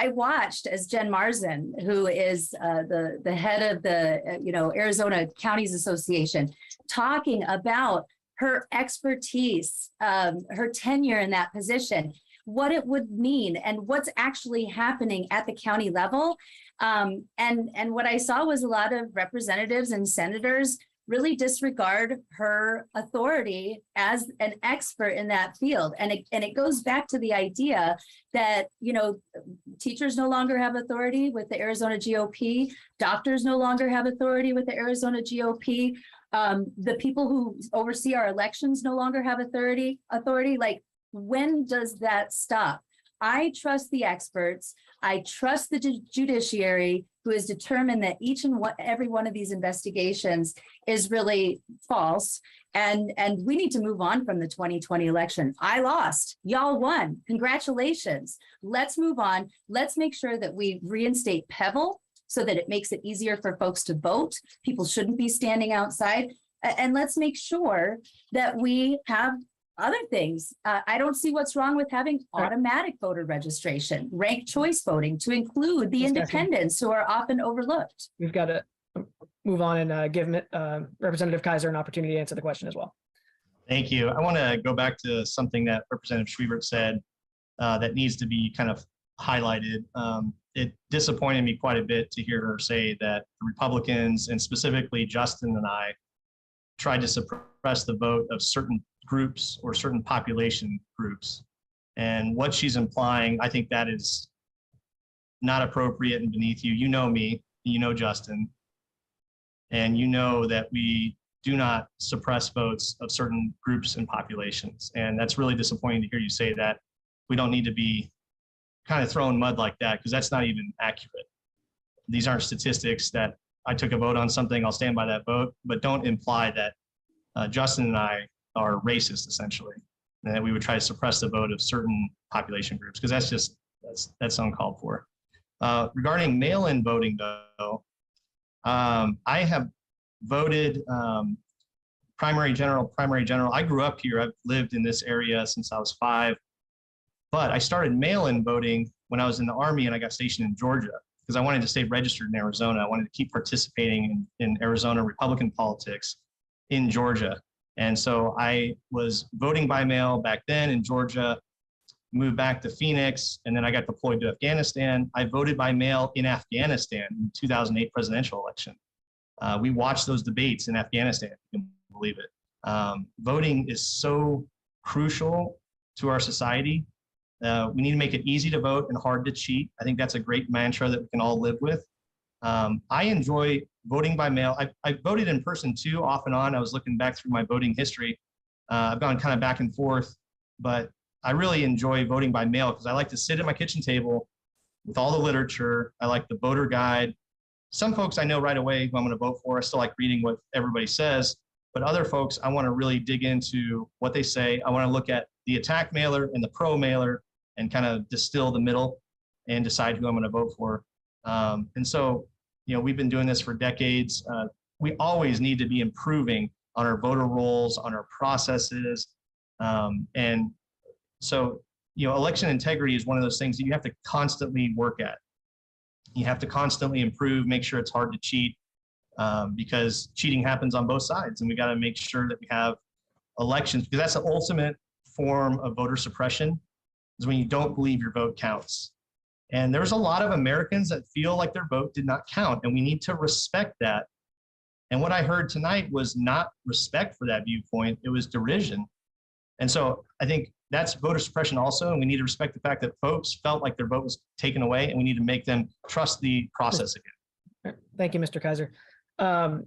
watched as Jen Marzin, who is the head of the, Arizona Counties Association, talking about her expertise, her tenure in that position, what it would mean and what's actually happening at the county level. And what I saw was a lot of representatives and senators really disregard her authority as an expert in that field. And it goes back to the idea that, teachers no longer have authority with the Arizona GOP, doctors no longer have authority with the Arizona GOP. The people who oversee our elections no longer have authority. Like, when does that stop? I trust the experts. I trust the judiciary, who has determined that each and every one of these investigations is really false. And we need to move on from the 2020 election. I lost. Y'all won. Congratulations. Let's move on. Let's make sure that we reinstate Pebble, so that it makes it easier for folks to vote. People shouldn't be standing outside. And let's make sure that we have other things. I don't see what's wrong with having automatic voter registration, ranked choice voting, to include the independents who are often overlooked. We've got to move on and give Representative Kaiser an opportunity to answer the question as well. Thank you. I want to go back to something that Representative Schweibert said that needs to be kind of highlighted. It disappointed me quite a bit to hear her say that the Republicans, and specifically Justin and I, tried to suppress the vote of certain groups or certain population groups. And what she's implying, I think that is not appropriate and beneath you. You know me, you know Justin, and you know that we do not suppress votes of certain groups and populations. And that's really disappointing to hear you say that. We don't need to be kind of throwing mud like that, because that's not even accurate. These aren't statistics that I took a vote on something, I'll stand by that vote, but don't imply that Justin and I are racist, essentially, and that we would try to suppress the vote of certain population groups, because that's uncalled for. Regarding mail-in voting, though, I have voted primary general. I grew up here. I've lived in this area since I was 5. But I started mail-in voting when I was in the Army and I got stationed in Georgia, because I wanted to stay registered in Arizona. I wanted to keep participating in Arizona Republican politics in Georgia. And so I was voting by mail back then in Georgia, moved back to Phoenix, and then I got deployed to Afghanistan. I voted by mail in Afghanistan in the 2008 presidential election. We watched those debates in Afghanistan, if you can believe it. Voting is so crucial to our society. We need to make it easy to vote and hard to cheat. I think that's a great mantra that we can all live with. I enjoy voting by mail. I voted in person too, off and on. I was looking back through my voting history. I've gone kind of back and forth, but I really enjoy voting by mail because I like to sit at my kitchen table with all the literature. I like the voter guide. Some folks I know right away who I'm going to vote for. I still like reading what everybody says, but other folks, I want to really dig into what they say. I want to look at the attack mailer and the pro mailer and kind of distill the middle and decide who I'm going to vote for. And so, we've been doing this for decades. We always need to be improving on our voter rolls, on our processes. And so, election integrity is one of those things that you have to constantly work at. You have to constantly improve, make sure it's hard to cheat. because cheating happens on both sides, and we got to make sure that we have elections, because that's the ultimate form of voter suppression, is when you don't believe your vote counts. And there's a lot of Americans that feel like their vote did not count, and we need to respect that. And what I heard tonight was not respect for that viewpoint, it was derision. And so I think that's voter suppression also, and we need to respect the fact that folks felt like their vote was taken away, and we need to make them trust the process again. Thank you, Mr. Kaiser. And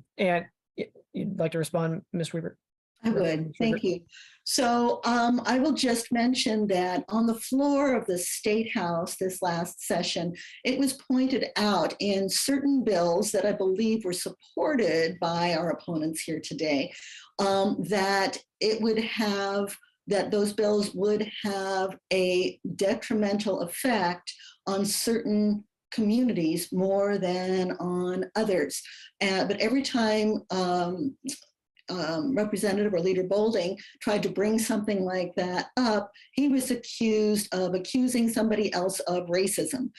you'd like to respond, Ms. Schweibert? I would, thank you. So I will just mention that on the floor of the State House this last session, it was pointed out in certain bills that I believe were supported by our opponents here today, that those bills would have a detrimental effect on certain communities more than on others. But every time Representative or Leader Bolding tried to bring something like that up, he was accused of accusing somebody else of racism.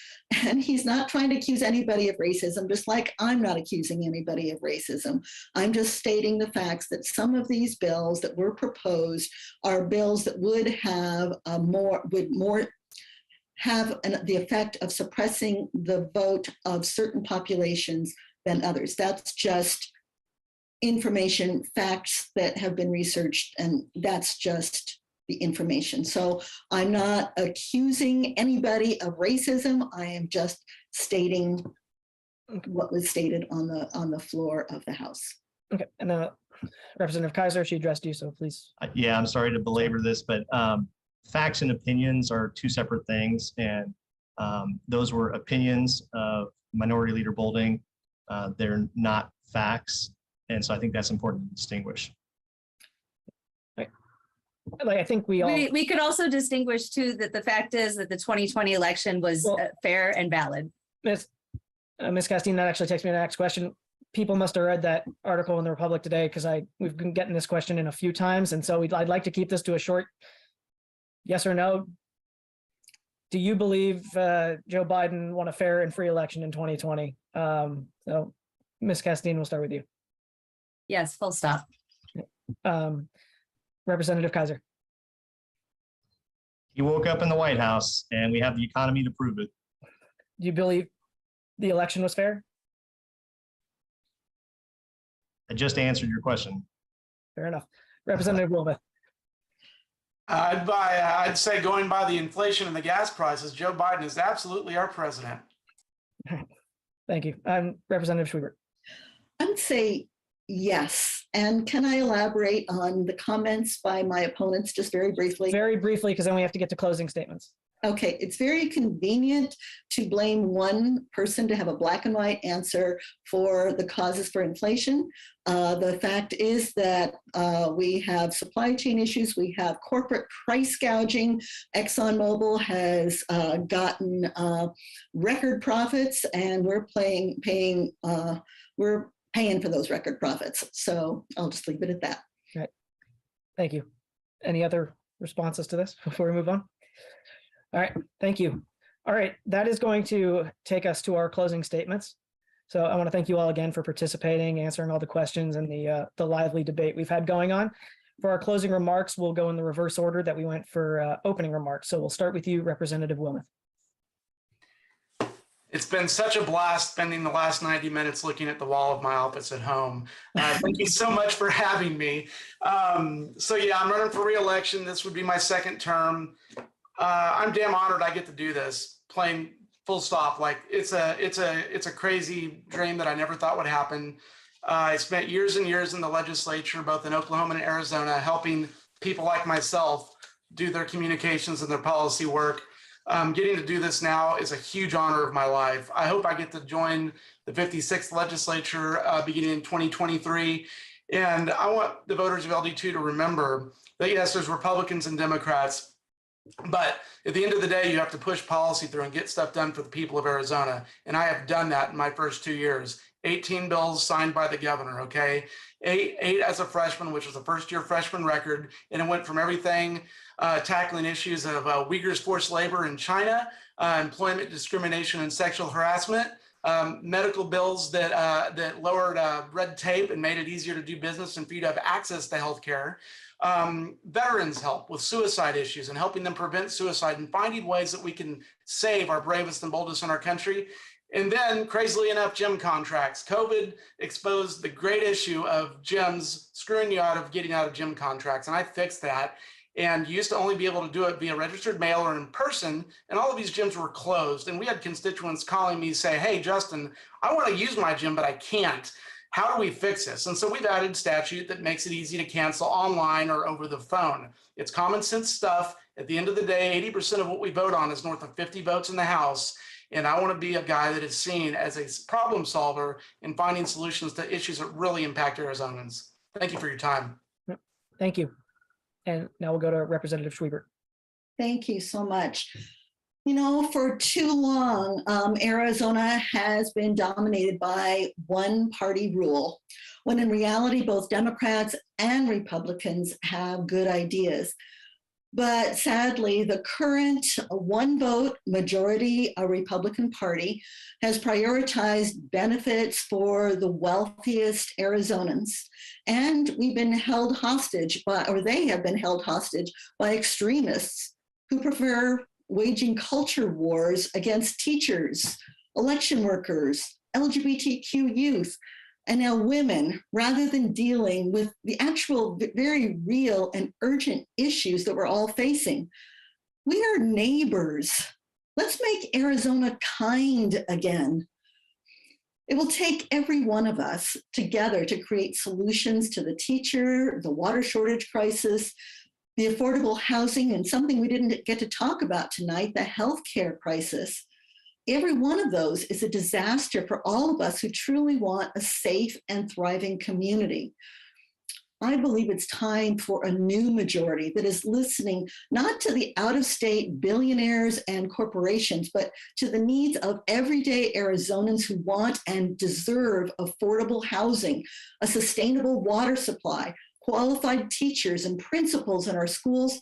And he's not trying to accuse anybody of racism, just like I'm not accusing anybody of racism. I'm just stating the facts that some of these bills that were proposed are bills that would have the effect of suppressing the vote of certain populations than others. That's just information, facts that have been researched, and that's just the information. So I'm not accusing anybody of racism. I am just stating what was stated on the floor of the House. Okay, and Representative Kaiser, she addressed you, so please. Yeah, I'm sorry to belabor this, but facts and opinions are two separate things, and those were opinions of Minority Leader Bolding. They're not facts. And so I think that's important to distinguish. Like, I think we could also distinguish too that the fact is that the 2020 election was fair and valid. Ms. Castine, that actually takes me to the next question. People must have read that article in the Republic today, because we've been getting this question in a few times, and so I'd like to keep this to a short yes or no. Do you believe Joe Biden won a fair and free election in 2020? So Ms. Castine, we'll start with you. Yes, full stop. Representative Kaiser. He woke up in the White House, and we have the economy to prove it. Do you believe the election was fair? I just answered your question. Fair enough. Representative Wilbeth. I'd say, going by the inflation and the gas prices, Joe Biden is absolutely our president. Thank you. Representative Schweibert. I would say yes. And can I elaborate on the comments by my opponents just very briefly? Very briefly, because then we have to get to closing statements. Okay, it's very convenient to blame one person to have a black and white answer for the causes for inflation. The fact is that we have supply chain issues, we have corporate price gouging. ExxonMobil has gotten record profits, and we're paying for those record profits. So I'll just leave it at that. All right. Thank you. Any other responses to this before we move on? All right, thank you. All right, that is going to take us to our closing statements. So I want to thank you all again for participating, answering all the questions, and the lively debate we've had going on. For our closing remarks, we'll go in the reverse order that we went for opening remarks. So we'll start with you, Representative Wilmoth. It's been such a blast spending the last 90 minutes looking at the wall of my office at home. Thank you so much for having me. So yeah, I'm running for re-election. This would be my second term. I'm damn honored I get to do this, plain full stop. Like, it's a crazy dream that I never thought would happen. I spent years and years in the legislature, both in Oklahoma and Arizona, helping people like myself do their communications and their policy work. Getting to do this now is a huge honor of my life. I hope I get to join the 56th legislature beginning in 2023. And I want the voters of LD2 to remember that, yes, there's Republicans and Democrats, but at the end of the day, you have to push policy through and get stuff done for the people of Arizona. And I have done that in my first 2 years. 18 bills signed by the governor, okay? Eight as a freshman, which was a first-year freshman record. And it went from everything tackling issues of Uyghurs forced labor in China, employment discrimination and sexual harassment, medical bills that lowered red tape and made it easier to do business and for you to have access to healthcare. Veterans help with suicide issues and helping them prevent suicide and finding ways that we can save our bravest and boldest in our country. And then, crazily enough, gym contracts. COVID exposed the great issue of gyms screwing you out of getting out of gym contracts, and I fixed that. And you used to only be able to do it via registered mail or in person, and all of these gyms were closed. And we had constituents calling me say, hey, Justin, I want to use my gym, but I can't. How do we fix this? And so we've added statute that makes it easy to cancel online or over the phone. It's common sense stuff. At the end of the day, 80% of what we vote on is north of 50 votes in the House. And I want to be a guy that is seen as a problem solver in finding solutions to issues that really impact Arizonans. Thank you for your time. Thank you. And now we'll go to Representative Schweibert. Thank you so much. You know, for too long, Arizona has been dominated by one party rule, when in reality, both Democrats and Republicans have good ideas. But sadly, the current one vote majority Republican Party has prioritized benefits for the wealthiest Arizonans. And we've been held hostage by, or they have been held hostage by extremists who prefer waging culture wars against teachers, election workers, LGBTQ youth, and now women, rather than dealing with the actual very real and urgent issues that we're all facing. We are neighbors. Let's make Arizona kind again. It will take every one of us together to create solutions to the teacher, the water shortage crisis, the affordable housing, and something we didn't get to talk about tonight, the healthcare crisis. Every one of those is a disaster for all of us who truly want a safe and thriving community. I believe it's time for a new majority that is listening not to the out-of-state billionaires and corporations, but to the needs of everyday Arizonans who want and deserve affordable housing, a sustainable water supply, qualified teachers and principals in our schools.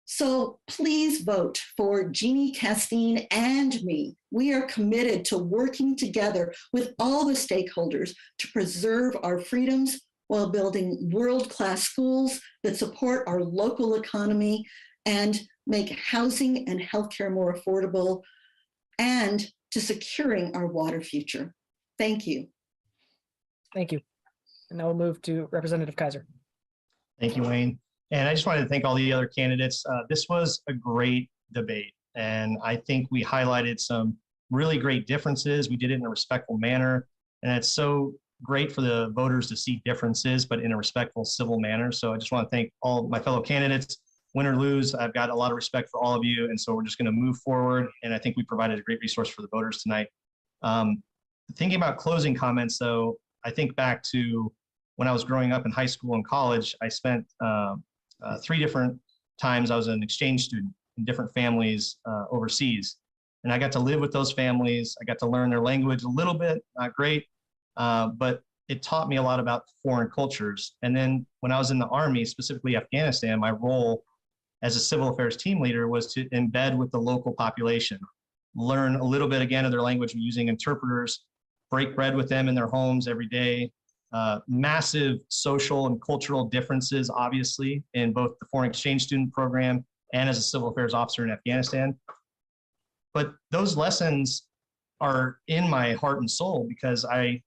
So please vote for Jeannie Castine and me. We are committed to working together with all the stakeholders to preserve our freedoms while building world-class schools that support our local economy and make housing and healthcare more affordable, and to securing our water future. Thank you. Thank you. And now we'll move to Representative Kaiser. Thank you, Wayne. And I just wanted to thank all the other candidates. This was a great debate, and I think we highlighted some really great differences. We did it in a respectful manner, and it's so great for the voters to see differences, but in a respectful, civil manner. So I just want to thank all my fellow candidates. Win or lose, I've got a lot of respect for all of you, and so we're just going to move forward, and I think we provided a great resource for the voters tonight. Thinking about closing comments, though, I think back to when I was growing up in high school and college. I spent 3 different times I was an exchange student in different families overseas. And I got to live with those families. I got to learn their language a little bit, not great, but it taught me a lot about foreign cultures. And then when I was in the Army, specifically Afghanistan, my role as a civil affairs team leader was to embed with the local population, learn a little bit again of their language using interpreters, break bread with them in their homes every day. Massive social and cultural differences, obviously, in both the foreign exchange student program and as a civil affairs officer in Afghanistan. But those lessons are in my heart and soul because I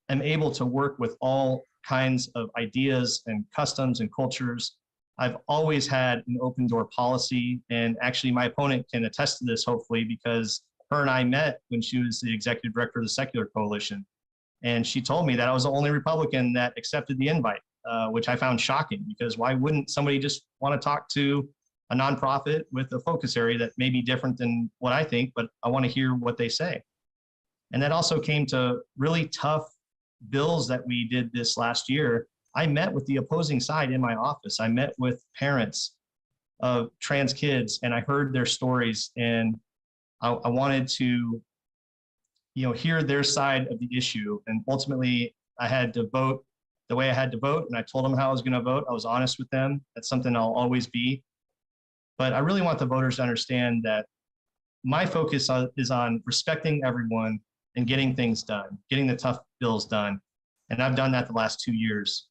am able to work with all kinds of ideas and customs and cultures. I've always had an open door policy, and actually my opponent can attest to this, hopefully, because her and I met when she was the executive director of the Secular Coalition. And she told me that I was the only Republican that accepted the invite, which I found shocking, because why wouldn't somebody just want to talk to a nonprofit with a focus area that may be different than what I think, but I want to hear what they say. And that also came to really tough bills that we did this last year. I met with the opposing side in my office. I met with parents of trans kids, and I heard their stories, and I wanted to hear their side of the issue. And ultimately, I had to vote the way I had to vote, and I told them how I was going to vote. I was honest with them. That's something I'll always be. But I really want the voters to understand that my focus is on respecting everyone and getting things done, getting the tough bills done. And I've done that the last 2 years.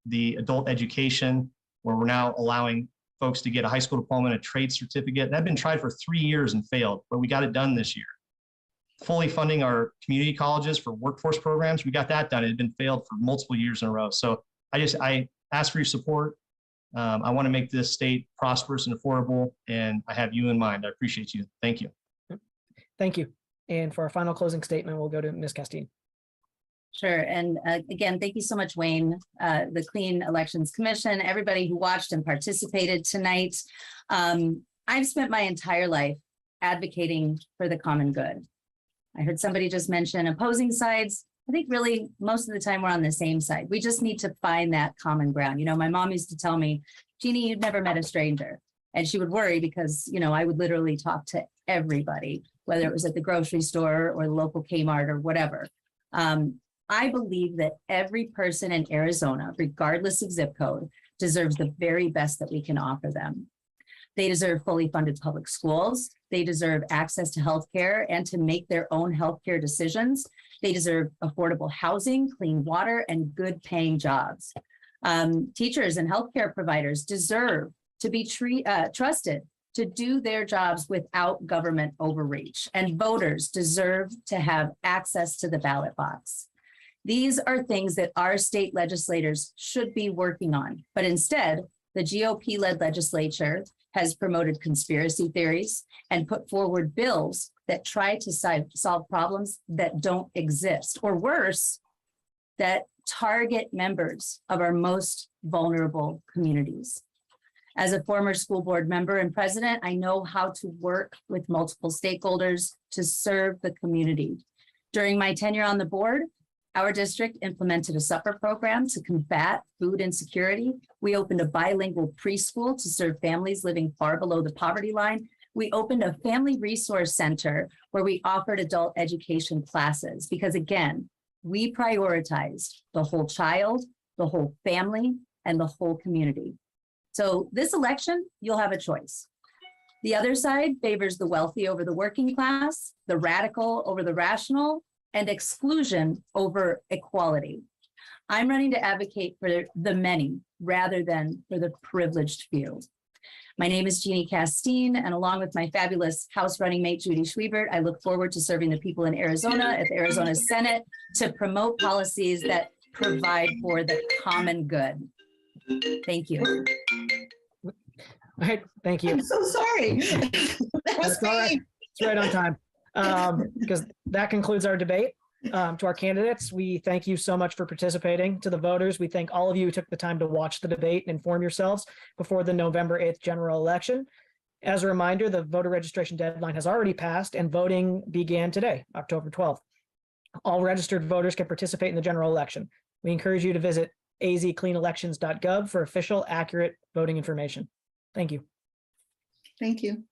The adult education, where we're now allowing folks to get a high school diploma and a trade certificate. That had been tried for 3 years and failed, but we got it done this year. Fully funding our community colleges for workforce programs, we got that done. It had been failed for multiple years in a row. So I ask for your support. I want to make this state prosperous and affordable, and I have you in mind. I appreciate you. Thank you. Thank you. And for our final closing statement, we'll go to Ms. Castine. Sure. And again, thank you so much, Wayne, the Clean Elections Commission, everybody who watched and participated tonight. I've spent my entire life advocating for the common good. I heard somebody just mention opposing sides. I think really most of the time we're on the same side. We just need to find that common ground. You know, my mom used to tell me, Jeannie, you've never met a stranger. And she would worry because, you know, I would literally talk to everybody, whether it was at the grocery store or the local Kmart or whatever. I believe that every person in Arizona, regardless of zip code, deserves the very best that we can offer them. They deserve fully funded public schools. They deserve access to healthcare and to make their own healthcare decisions. They deserve affordable housing, clean water, and good paying jobs. Teachers and healthcare providers deserve to be trusted to do their jobs without government overreach. And voters deserve to have access to the ballot box. These are things that our state legislators should be working on, but instead, the GOP-led legislature has promoted conspiracy theories and put forward bills that try to solve problems that don't exist, or worse, that target members of our most vulnerable communities. As a former school board member and president, I know how to work with multiple stakeholders to serve the community. During my tenure on the board, our district implemented a supper program to combat food insecurity. We opened a bilingual preschool to serve families living far below the poverty line. We opened a family resource center where we offered adult education classes because, again, we prioritized the whole child, the whole family, and the whole community. So this election, you'll have a choice. The other side favors the wealthy over the working class, the radical over the rational, and exclusion over equality. I'm running to advocate for the many rather than for the privileged few. My name is Jeannie Castine, and along with my fabulous House running mate, Judy Schweibert, I look forward to serving the people in Arizona at the Arizona Senate to promote policies that provide for the common good. Thank you. All right, thank you. I'm so sorry. That was That's all right. me. It's right on time. Because that concludes our debate. To our candidates, we thank you so much for participating. To the voters, we thank all of you who took the time to watch the debate and inform yourselves before the November 8th general election. As a reminder, the voter registration deadline has already passed and voting began today, October 12th. All registered voters can participate in the general election. We encourage you to visit azcleanelections.gov for official, accurate voting information. Thank you. Thank you.